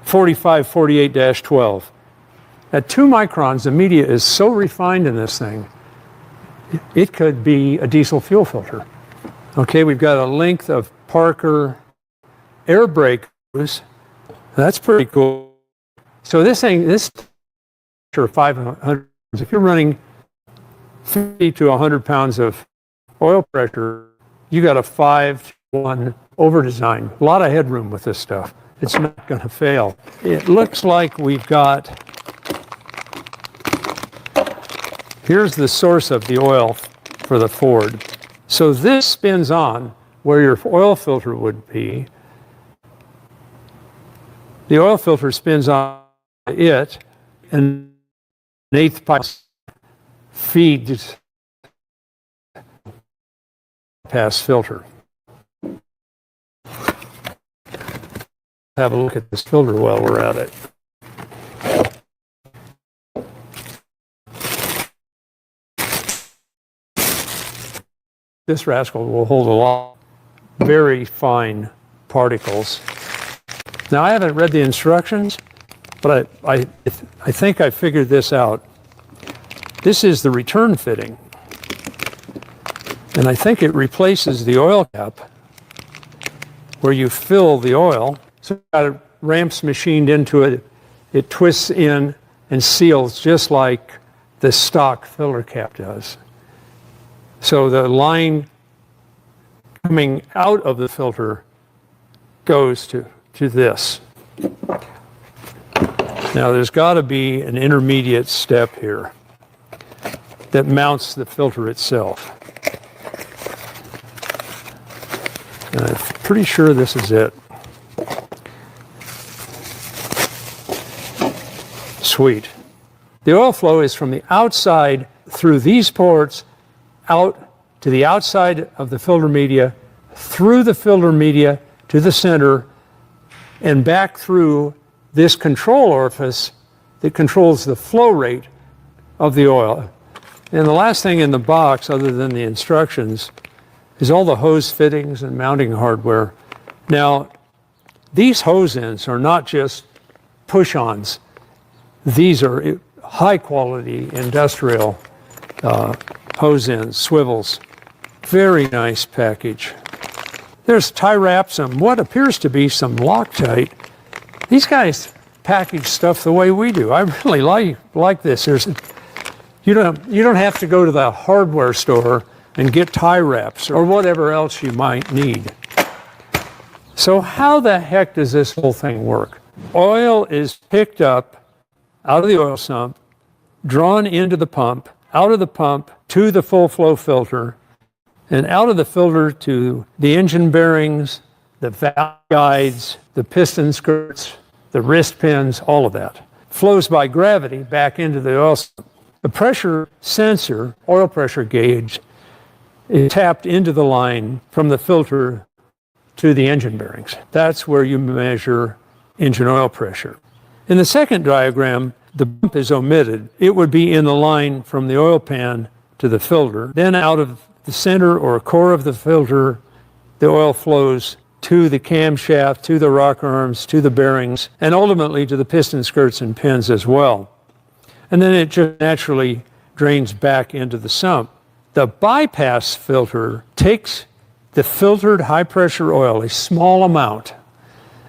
4548-12. At 2 microns, the media is so refined in this thing, it could be a diesel fuel filter. Okay, we've got a length of Parker air brake hose. That's pretty cool. So this thing, this 500, if you're running 50 to 100 pounds of oil pressure, you got a 5-to-1 over design. A lot of headroom with this stuff. It's not going to fail. It looks like we've got, here's the source of the oil for the Ford. So this spins on where your oil filter would be. The oil filter spins on it, and an eighth pipe feeds pass filter. Have a look at this filter while we're at it. This rascal will hold a lot of very fine particles. Now, I haven't read the instructions, but I think I figured this out. This is the return fitting. And I think it replaces the oil cap where you fill the oil. So you've got ramps machined into it. It twists in and seals just like the stock filler cap does. So the line coming out of the filter goes to this. Now there's got to be an intermediate step here that mounts the filter itself. And I'm pretty sure this is it. Sweet. The oil flow is from the outside through these ports out to the outside of the filter media, through the filter media to the center, and back through this control orifice that controls the flow rate of the oil. And the last thing in the box, other than the instructions, is all the hose fittings and mounting hardware. Now, these hose ends are not just push-ons. These are high quality industrial hose ends, swivels. Very nice package. There's tie wraps and what appears to be some Loctite. These guys package stuff the way we do. I really like this. You don't have to go to the hardware store and get tie wraps or whatever else you might need. So how the heck does this whole thing work? Oil is picked up out of the oil sump, drawn into the pump, out of the pump to the full flow filter, and out of the filter to the engine bearings, the valve guides, the piston skirts, the wrist pins, all of that. Flows by gravity back into the oil sump. The pressure sensor, oil pressure gauge, is tapped into the line from the filter to the engine bearings. That's where you measure engine oil pressure. In the second diagram, the pump is omitted. It would be in the line from the oil pan to the filter. Then out of the center or core of the filter, the oil flows to the camshaft, to the rocker arms, to the bearings, and ultimately to the piston skirts and pins as well. And then it just naturally drains back into the sump. The bypass filter takes the filtered high-pressure oil, a small amount,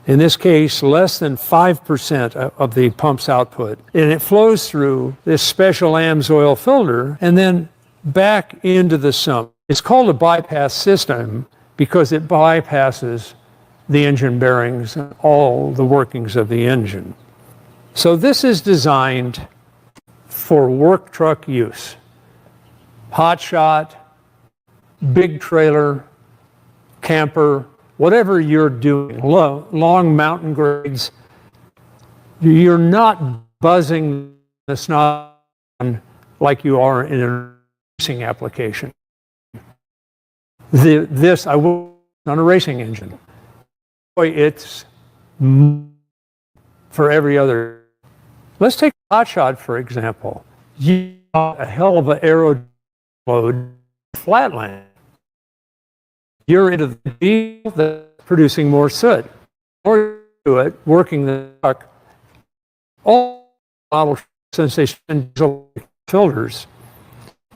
in this case less than 5% of the pump's output, and it flows through this special Amsoil filter and then back into the sump. It's called a bypass system because it bypasses the engine bearings and all the workings of the engine. So this is designed for work truck use. Hot shot, big trailer, camper, whatever you're doing, long mountain grades, you're not buzzing the snob like you are in a racing application. This, I will, on a racing engine. Boy, it's for every other. Let's take hot shot, for example. You got a hell of an aero load flatland. You're into the deal that's producing more soot. More to it, working the truck. All models, since they send filters,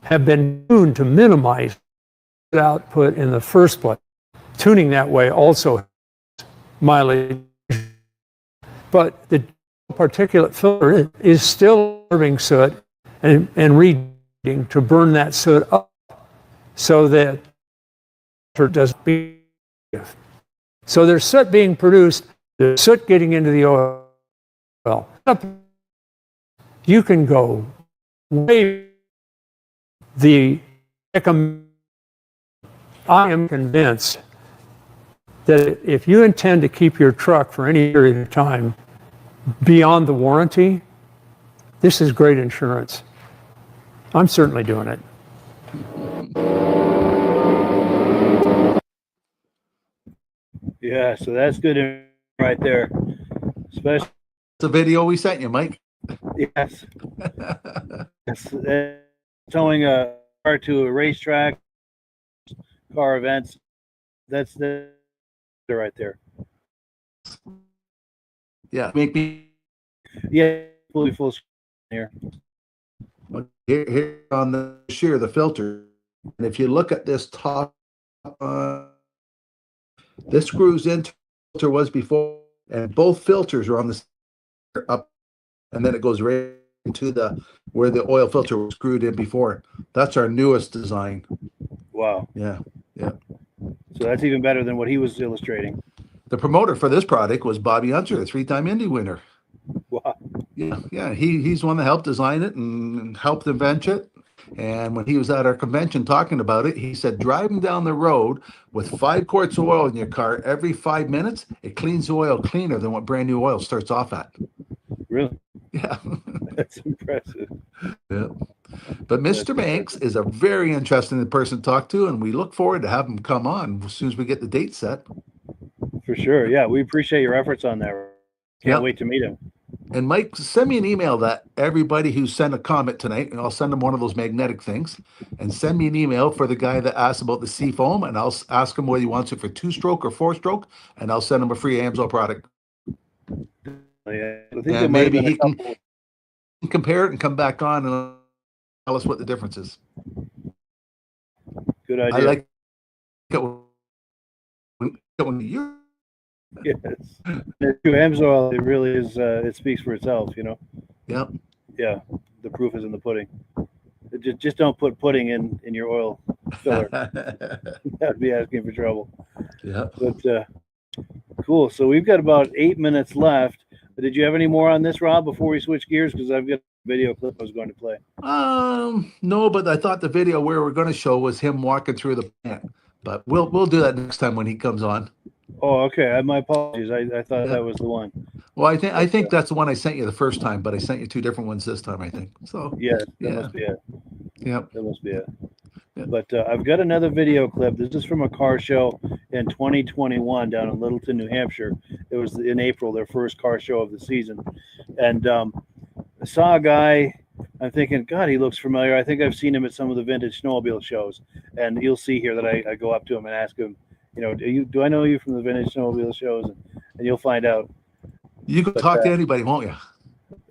have been tuned to minimize output in the first place. Tuning that way also has mileage. But the particulate filter is still absorbing soot and reading to burn that soot up so that it doesn't be. So there's soot being produced, there's soot getting into the oil. Well, you can go way. I am convinced that if you intend to keep your truck for any period of time beyond the warranty, this is great insurance. I'm certainly doing it. Yeah, so that's good right there. Especially The video we sent you, Mike. yes. It's, towing a car to a racetrack, car events. That's the right there. Yeah, make me Yeah, fully full screen here. here on the shear, the filter. And if you look at this top, this screws into the filter was before, and both filters are on the up, and then it goes right into the where the oil filter was screwed in before. That's our newest design. Wow. Yeah. So that's even better than what he was illustrating. The promoter for this product was Bobby Unser, a 3-time Indy winner. Wow. Yeah. He's the one that helped design it and helped invent it. And when he was at our convention talking about it, he said, driving down the road with 5 quarts of oil in your car every 5 minutes, it cleans the oil cleaner than what brand new oil starts off at. Really? Yeah. That's impressive. Yeah. But Mr. Banks is a very interesting person to talk to, and we look forward to having him come on as soon as we get the date set. For sure. Yeah, we appreciate your efforts on that. Can't wait to meet him. And Mike, send me an email that everybody who sent a comment tonight, and I'll send them one of those magnetic things, and send me an email for the guy that asked about the sea foam, and I'll ask him whether he wants it for 2-stroke or 4-stroke, and I'll send him a free Amsoil product. Yeah, I think And there might have maybe been a he can, couple compare it and come back on and tell us what the difference is. Good idea. I like it when you. Yes. To Amsoil, it really is. It speaks for itself, you know. Yep. Yeah, the proof is in the pudding. Just don't put pudding in your oil filler. That'd be asking for trouble. Yeah. But cool. So we've got about 8 minutes left. Did you have any more on this, Rob, before we switch gears? Because I've got a video clip I was going to play. No, but I thought the video we were going to show was him walking through the plant. But we'll do that next time when he comes on. Oh, okay. My apologies. I thought that was the one. Well, I think that's the one I sent you the first time, but I sent you 2 different ones this time, I think. So Yeah, that must be it. Yep. That must be it. Yeah. But I've got another video clip. This is from a car show in 2021 down in Littleton, New Hampshire. It was in April, their first car show of the season. And I saw a guy. I'm thinking, God, he looks familiar. I think I've seen him at some of the vintage snowmobile shows. And you'll see here that I go up to him and ask him, you know, do I know you from the vintage snowmobile shows? And you'll find out. You can talk to anybody, won't you?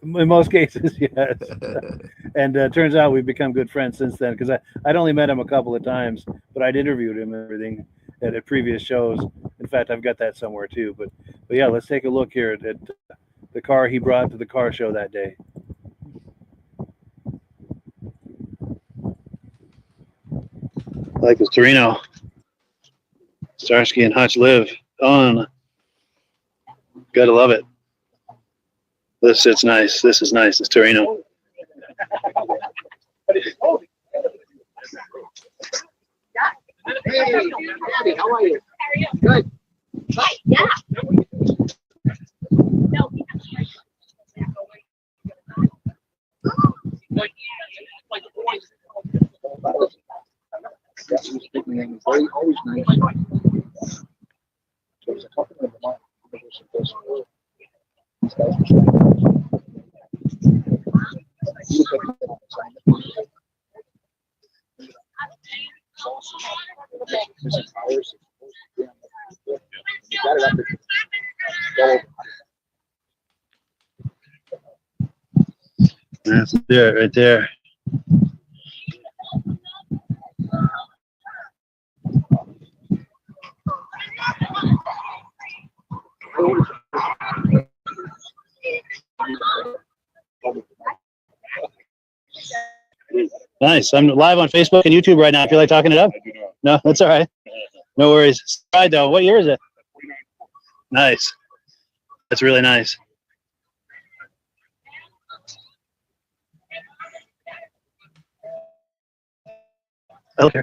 In most cases, yes. And turns out we've become good friends since then, because I'd only met him a couple of times, but I'd interviewed him and everything at previous shows. In fact, I've got that somewhere too. But yeah, let's take a look here at the car he brought to the car show that day. I like this Torino. Starsky and Hutch live on. Gotta love it. This is nice. This is nice. It's Torino. Hey, Daddy, how are you? Good. Right, yeah. No. Always nice. There's a couple of them. That's it right there. Nice. I'm live on Facebook and YouTube right now. If you like talking it up. No, that's all right. No worries. All right, though. What year is it? Nice. That's really nice. Okay.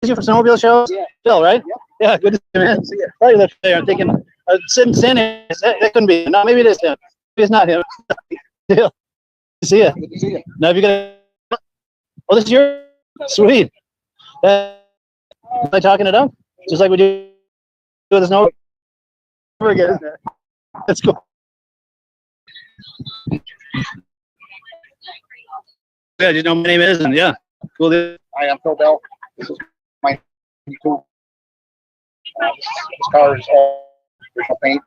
Is you for snowmobile shows? Yeah. Phil, right? Yeah, good to see you, man. See ya. Oh, you look there. I'm thinking, sitting standing. That couldn't be. No, maybe it is him. Maybe it's not him. Phil, good to see you. Good to see you. Now, if you got, oh, this is your sweet. Like talking it up, just like we do with the snow. Over again. That's cool. Yeah, you know my name is, and yeah, cool. Hi, I'm Phil Bell. This is my YouTube. This car is all original paint.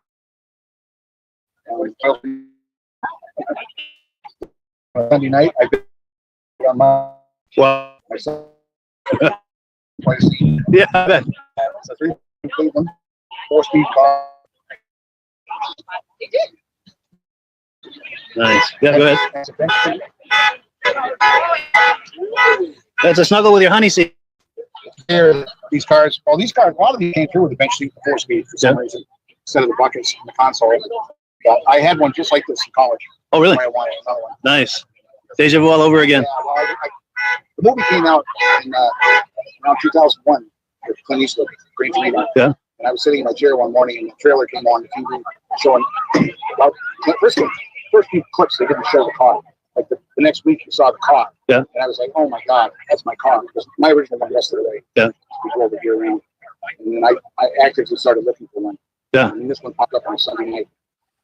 Sunday night, I did on Wow. myself. Twice. Yeah, I bet. It's a 3 Cleveland 4-speed car. Nice. Yeah, go ahead. It's a Bentley. That's a snuggle with your honey seat. Here, these cars, a lot of these came through with the bench seat 4-speed for some reason, instead of the buckets in the console. But I had one just like this in college. Oh, really? I wanted another one. Nice. Deja vu all over again. Yeah, well, the movie came out in around 2001 with Clint Eastwood, Green Torino. Yeah. And I was sitting in my chair one morning, and the trailer came on the TV showing about first few clips. They didn't show the car. Like the next week, you saw the car. Yeah. And I was like, oh my God, that's my car. Because my original one rested away. Yeah. Before the year end. And then I actively started looking for one. Yeah. And this one popped up on a Sunday night.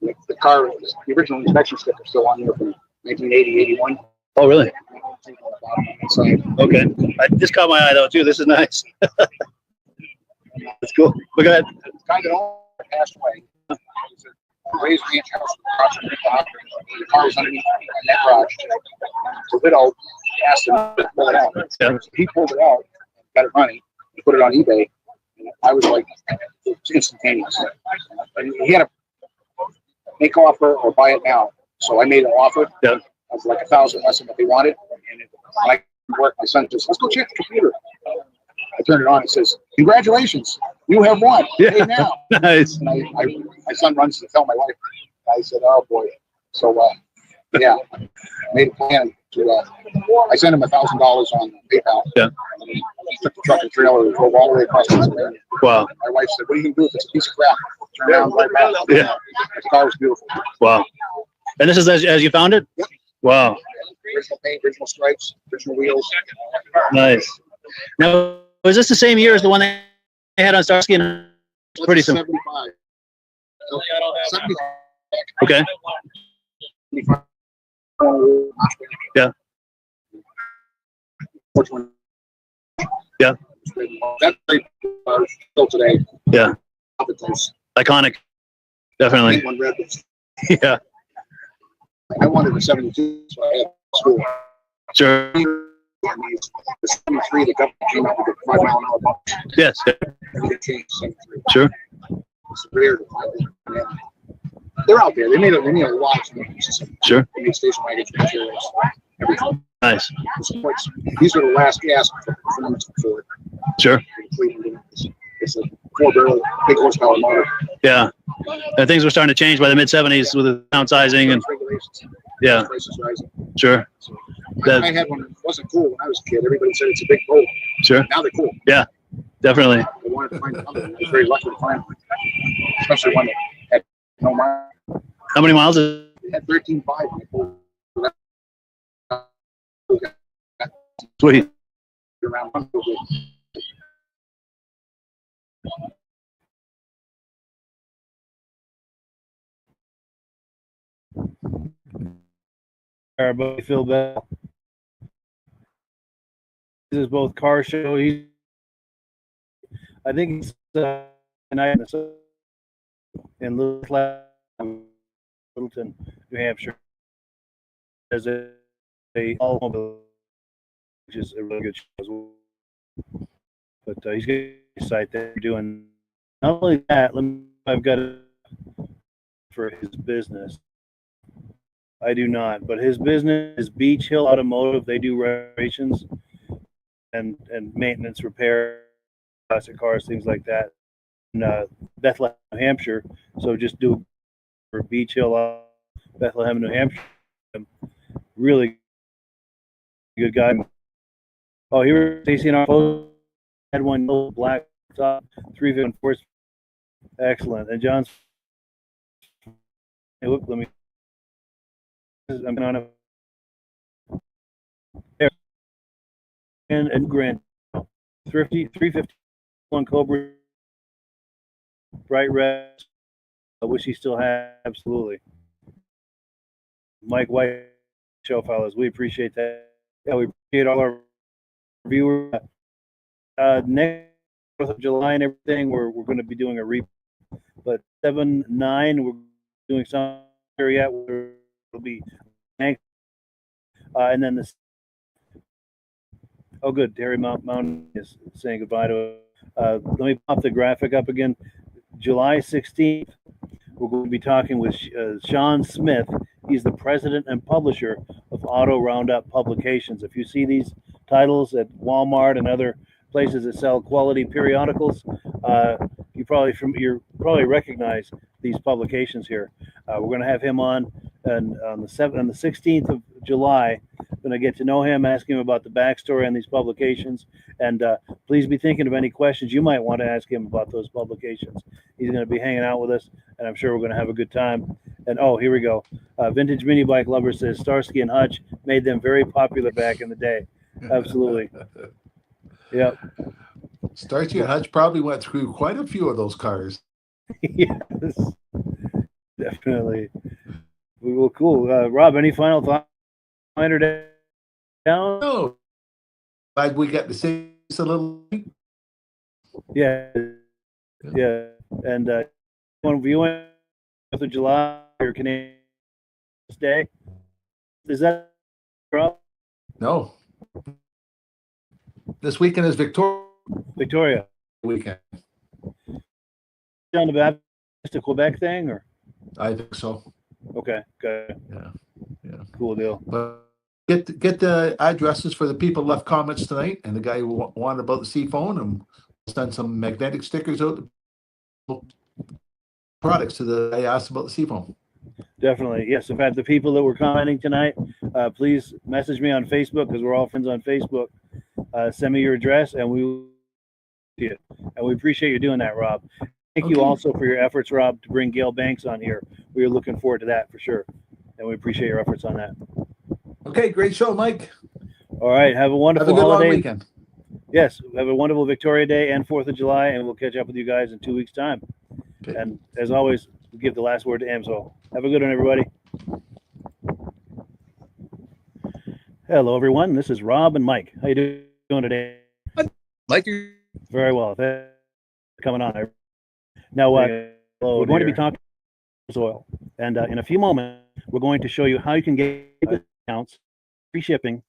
And the car, the original inspection sticker still on there from 1980, 81. Oh, really? So, Okay. I just caught my eye though too. This is nice. That's cool. Look at that. the guy that owned it passed away. It was a raised ranch house across from the doctor. The car was underneath that garage. The widow asked him to pull it out. Yeah. So he pulled it out, got it running, put it on eBay. And I was like, it's instantaneous. And he had to make offer or buy it now. So I made an offer. Yeah. Of like $1,000 less than what they wanted. And when I work, my son says, let's go check the computer. I turned it on. It says, congratulations, you have won. Yeah. Hey, now. Nice. And my son runs to tell my wife. I said, oh boy. So, yeah, made a plan to, I sent him $1,000 on PayPal. Yeah. And he took the truck and trailer and drove all the way across Pennsylvania. Wow. My wife said, what are you going to do if it's a piece of crap? Turn around, right back. Yeah. The car was beautiful. Wow. And this is as you found it? Yep. Wow. Original paint, original stripes, original wheels. Nice. Now, was this the same year as the one they had on Starsky? And pretty similar. 75. 75. Okay. 75. Yeah. Which one? Yeah. That's still today. Yeah. Iconic. Definitely. One red was- Yeah. I wanted a 72, so I had school. Sure. The 73, the government came out with a 5 mile an hour bump. Yes. Yeah. And it changed to 73. Sure. It's rare to find them. They're out there. They made a lot of movies. Sure. They made station wagons, materials, everything. Nice. These are the last gasp performance for it. Sure. It's a 4-barrel, big horsepower motor. Yeah. And things were starting to change by the mid '70s with the downsizing and Regulations. yeah. Prices rising. Sure. I had one that wasn't cool when I was a kid. Everybody said it's a big boat. Sure. Now they're cool. Yeah. Definitely. I wanted to find something. I was very lucky to find one. Especially one that had no mile. How many miles is It had 13.5 when I pulled it sweet? around. Our buddy Phil Bell. This is both car show. I think it's tonight in Littleton, New Hampshire. There's a automobile, which is a really good show as well. But he's got a site that they're doing. Not only that, I've got it for his business. I do not, but his business is Beach Hill Automotive. They do reparations and maintenance, repair, classic cars, things like that. In Bethlehem, New Hampshire. So just do for Beach Hill, Bethlehem, New Hampshire. Really good guy. Oh, here, Stacy and our had one yellow black top, 354. Excellent. And John's. Hey, look, let me. I'm on a and Grant 351 Cobra bright red. I wish he still had. Absolutely. Mike White show fellas, we appreciate that. Yeah, we appreciate all our viewers. Next 4th of July and everything, we're going to be doing a replay. But 7-9, we're doing some area where it'll be and then this. Oh, good. Terry Mountain is saying goodbye to. Let me pop the graphic up again. July 16th, we're going to be talking with Sean Smith. He's the president and publisher of Auto Roundup Publications. If you see these titles at Walmart and other places that sell quality periodicals, you probably recognize these publications here. We're going to have him on, and on the 16th of July, going to get to know him, ask him about the backstory on these publications, and please be thinking of any questions you might want to ask him about those publications. He's going to be hanging out with us, and I'm sure we're going to have a good time. And oh, here we go. Vintage Mini Bike Lover says Starsky and Hutch made them very popular back in the day. Absolutely. Yep. Starsky and Hutch probably went through quite a few of those cars. Yes, definitely. Well, cool. Rob, any final thoughts today? down? No, glad we got to see this a little. Yeah, yeah. And one viewing 4th of July or Canadian Day. Is that up? No, this weekend is Victoria? weekend. Down the Baptist to Quebec thing, or I think so. okay, good, Yeah. cool deal. But get the addresses for the people who left comments tonight, and the guy who wanted about the sea phone, and we'll send some magnetic stickers out. Products to the guy asked about the sea phone. Definitely, yes. In fact, the people that were commenting tonight, please message me on Facebook because we're all friends on Facebook. Send me your address, and we will see it. And we appreciate you doing that, Rob. Thank you Okay. also for your efforts, Rob, to bring Gale Banks on here. We are looking forward to that for sure, and we appreciate your efforts on that. Okay, great show, Mike. All right, have a Have a wonderful good long holiday. weekend. Yes, have a wonderful Victoria Day and 4th of July, and we'll catch up with you guys in 2 weeks' time. Okay. And as always, we'll give the last word to Amsoil. Have a good one, everybody. Hello, everyone. This is Rob and Mike. How you doing today? Mike, Very well. Thanks for coming on. Now, we're going to be talking about Amsoil, and in a few moments, we're going to show you how you can get discounts, free shipping,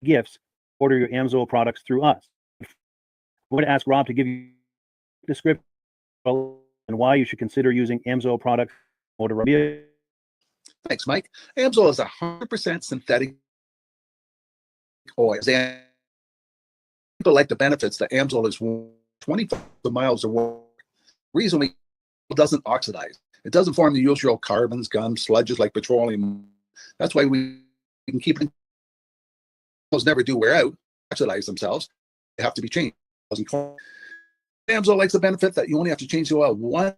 gifts, order your Amsoil products through us. We're going to ask Rob to give you a description and why you should consider using Amsoil products. thanks, Mike. Amsoil is 100% synthetic oils. And people like the benefits that Amsoil is 25 miles away. Reason it doesn't oxidize. It doesn't form the usual carbons, gums, sludges like petroleum. That's why we can keep it. Those never do wear out, oxidize themselves. They have to be changed. Amsoil likes the benefit that you only have to change the oil once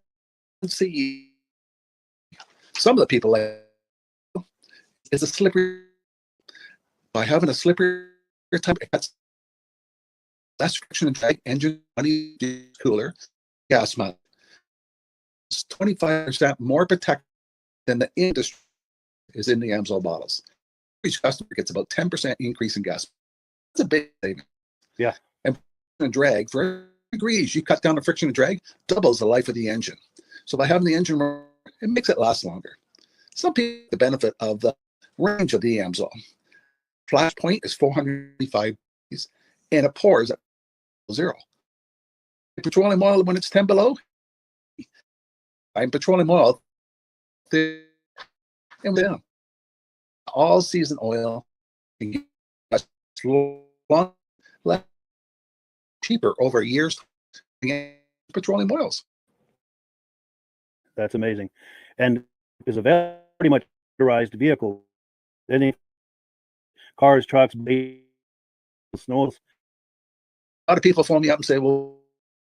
a year. Some of the people like it's a slippery. By having a slippery type, that's less friction and drag, engine money cooler, gas mount. It's 25% more protected than the industry is in the Amsoil bottles. Each customer gets about 10% increase in gas. That's a big thing. Yeah. And drag for every degrees you cut down the friction and drag doubles the life of the engine. So by having the engine, it makes it last longer. Some people the benefit of the range of the Amsoil. Flash point is 455 degrees, and it pours at 0. Petroleum oil when it's 10 below. I'm petroleum oil. And down. All season oil can get long, cheaper over years than petroleum oils. That's amazing. And is a pretty much motorized vehicle. Any cars, trucks, snows. A lot of people phone me up and say, well,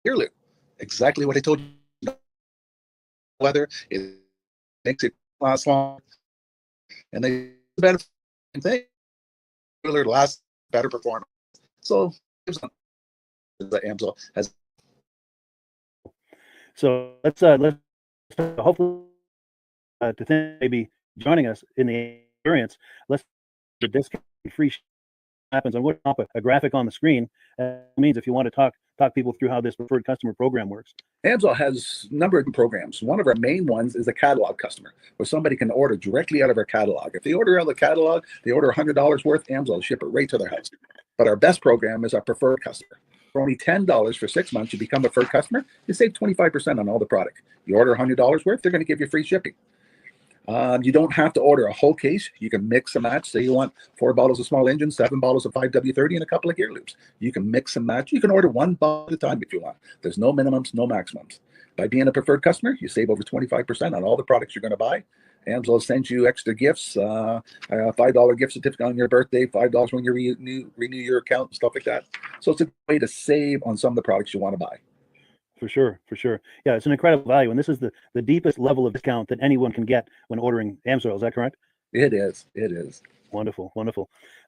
here, Lou, exactly what I told you. Weather, it makes it last long. And they better thing. Cooler lasts better performance. So the Amsoil has. So let's hopefully to think maybe joining us in the experience. Let's the discount free happens. I'm going to pop a graphic on the screen. That means if you want to talk people through how this preferred customer program works. Amsoil has a number of programs. One of our main ones is a catalog customer, where somebody can order directly out of our catalog. If they order out of the catalog, they order $100 worth, Amsoil will ship it right to their house. But our best program is our preferred customer. For only $10 for 6 months, you become a preferred customer. You save 25% on all the product. You order $100 worth, they're going to give you free shipping. You don't have to order a whole case. You can mix and match. Say you want 4 bottles of small engine, 7 bottles of 5W30, and a couple of gear loops. You can mix and match. You can order 1 bottle at a time if you want. There's no minimums, no maximums. By being a preferred customer, you save over 25% on all the products you're going to buy. Amsoil sends you extra gifts, a $5 gift certificate on your birthday, $5 when you renew your account, and stuff like that. So it's a way to save on some of the products you want to buy. For sure. Yeah, it's an incredible value. And this is the deepest level of discount that anyone can get when ordering Amsoil. Is that correct? It is. Wonderful.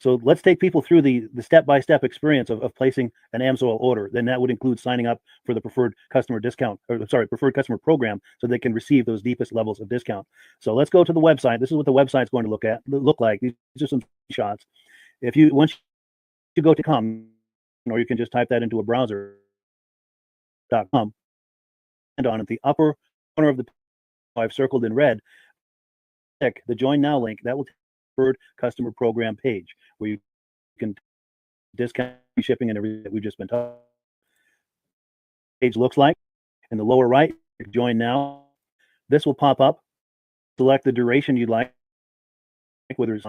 So let's take people through the step-by-step experience of placing an Amsoil order. Then that would include signing up for the preferred customer preferred customer program, so they can receive those deepest levels of discount. So let's go to the website. This is what the website's going to look like. These are some shots. if you once you go to com, or you can just type that into a browser.com, and on at the upper corner of the I've circled in red, click the Join Now link. That will take the preferred customer program page where you can discount shipping and everything that we've just been talking. Page looks like in the lower right, Join Now. This will pop up. Select the duration you'd like, whether it's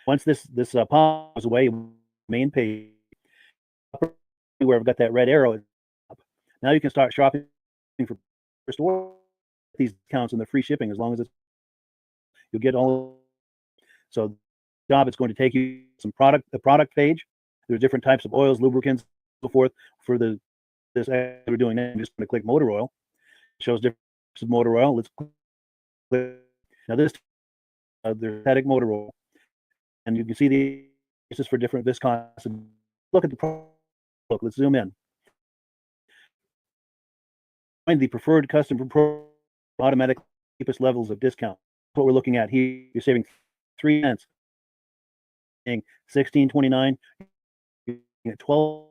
once this pops away, main page where I've got that red arrow. Now you can start shopping for first order. These discounts and the free shipping, as long as you'll get all. So, job, it's going to take you the product page. There's different types of oils, lubricants, so forth. For this we're doing now, I'm just going to click motor oil. It shows different types of motor oil. Let's click. Now this the synthetic motor oil, and you can see this is for different viscosity. Look at the product. Look, let's zoom in. Find the preferred customer automatic cheapest levels of discount. That's what we're looking at here. You're saving 3 cents, paying $16.29. At 12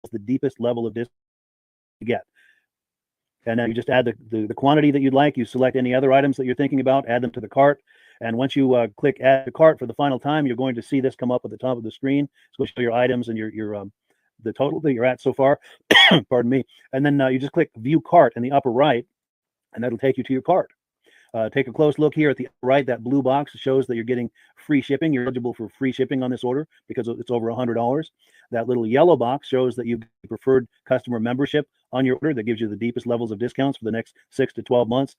is the deepest level of discount you get. And now you just add the quantity that you'd like. You select any other items that you're thinking about, add them to the cart. And once you click add to cart for the final time, you're going to see this come up at the top of the screen. It's going to show your items and your the total that you're at so far. Pardon me. And then you just click view cart in the upper right, and that'll take you to your cart. Take a close look here at the right. That blue box shows that you're getting free shipping. You're eligible for free shipping on this order because it's over $100. That little yellow box shows that you've preferred customer membership on your order. That gives you the deepest levels of discounts for the next 6 to 12 months.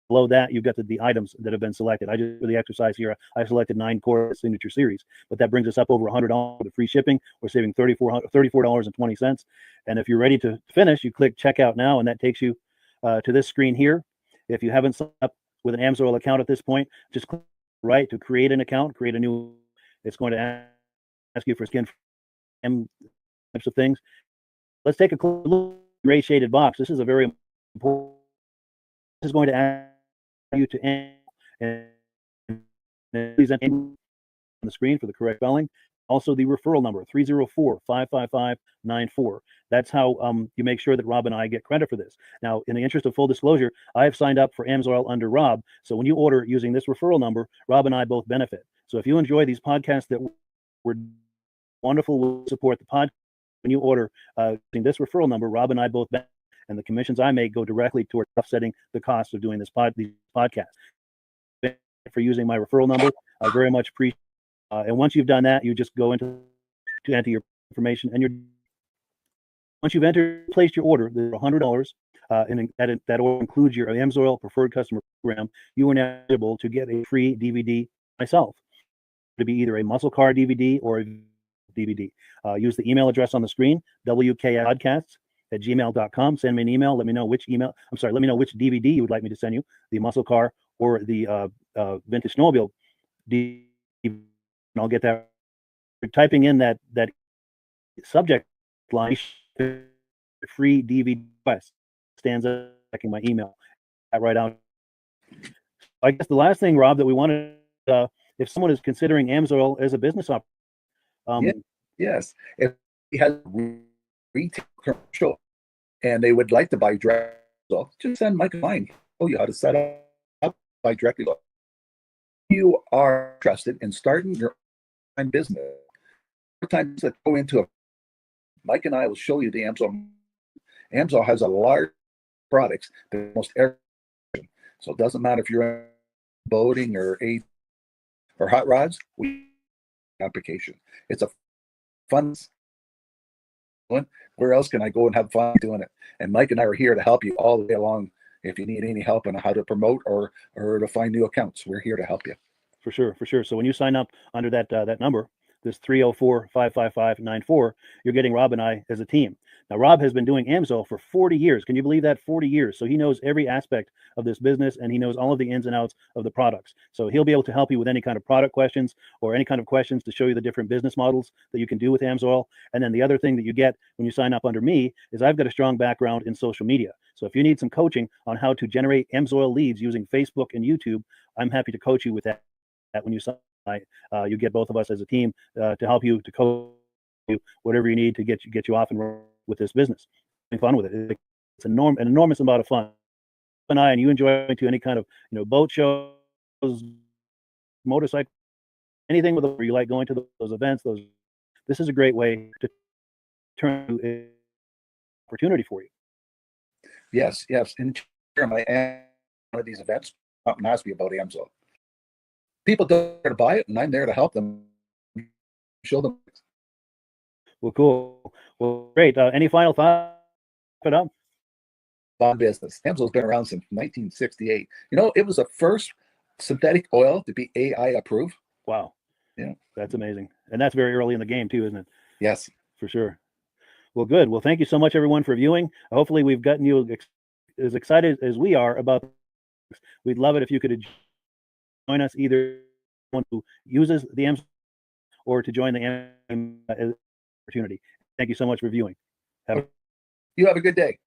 Below that, you've got the items that have been selected. I just, for the exercise here, I selected 9 core signature series, but that brings us up over $100 for free shipping. We're saving $34.20. And if you're ready to finish, you click checkout now, and that takes you to this screen here. If you haven't signed up with an Amsoil account at this point, just click right to create an account, create a new. It's going to ask you for skin types of things. Let's take a look at the gray shaded box. This is a very important. This is going to ask you to and please enter on the screen for the correct spelling. Also, the referral number 304-555-94. That's how you make sure that Rob and I get credit for this. Now, in the interest of full disclosure, I have signed up for Amsoil under Rob. So when you order using this referral number, Rob and I both benefit. So if you enjoy these podcasts that were wonderful, we'll support the podcast. When you order using this referral number, Rob and I both benefit, and the commissions I make go directly toward offsetting the cost of doing these podcasts. For using my referral number, I very much appreciate. And once you've done that, you just go into to enter your information, and once you've placed your order, there's $100, and that order includes your Amsoil preferred customer program. You are now able to get a free DVD myself. To be either a muscle car DVD or a DVD. Use the email address on the screen, wkspodcasts@gmail.com. Send me an email. Let me know which DVD you would like me to send you, the muscle car or the vintage snowmobile DVD. And I'll get that. Typing in that subject line, free DVD request, stands up checking my email. That right out. I guess the last thing, Rob, that we wanted, if someone is considering Amsoil as a business opportunity, yes, if he has retail commercial and they would like to buy direct, just send Mike a line. Show you how to set up buy directly. You are interested in starting your own business. Times that go into Mike and I will show you the Amsoil. Amsoil has a large products that almost every. So it doesn't matter if you're boating or hot rods. Application. It's a fun one. Where else can I go and have fun doing it? And Mike and I are here to help you all the way along. If you need any help on how to promote or to find new accounts, we're here to help you. For sure. So when you sign up under that number, this 304-555-94, you're getting Rob and I as a team. Now, Rob has been doing Amsoil for 40 years. Can you believe that? 40 years. So he knows every aspect of this business, and he knows all of the ins and outs of the products. So he'll be able to help you with any kind of product questions or any kind of questions to show you the different business models that you can do with Amsoil. And then the other thing that you get when you sign up under me is I've got a strong background in social media. So if you need some coaching on how to generate Amsoil leads using Facebook and YouTube, I'm happy to coach you with that when you sign You get both of us as a team to help you, to coach you, whatever you need to get you off and running with this business. Having fun with it. It's an enormous amount of fun. And you enjoy going to any kind of boat shows, motorcycle, anything with where you like going to those events. This is a great way to turn an opportunity for you. Yes, yes. And one of these events up and ask me about Amsoil. People don't care to buy it, and I'm there to help them, show them. Well, cool. Well, great. Any final thoughts? Put up. On business. Amsoil's been around since 1968. It was the first synthetic oil to be AI approved. Wow. Yeah. That's amazing. And that's very early in the game too, isn't it? Yes. For sure. Well, good. Well, thank you so much, everyone, for viewing. Hopefully we've gotten you as excited as we are about this. We'd love it if you could join us, either one who uses the Amsoil or to join the opportunity. Thank you so much for viewing. You have a good day.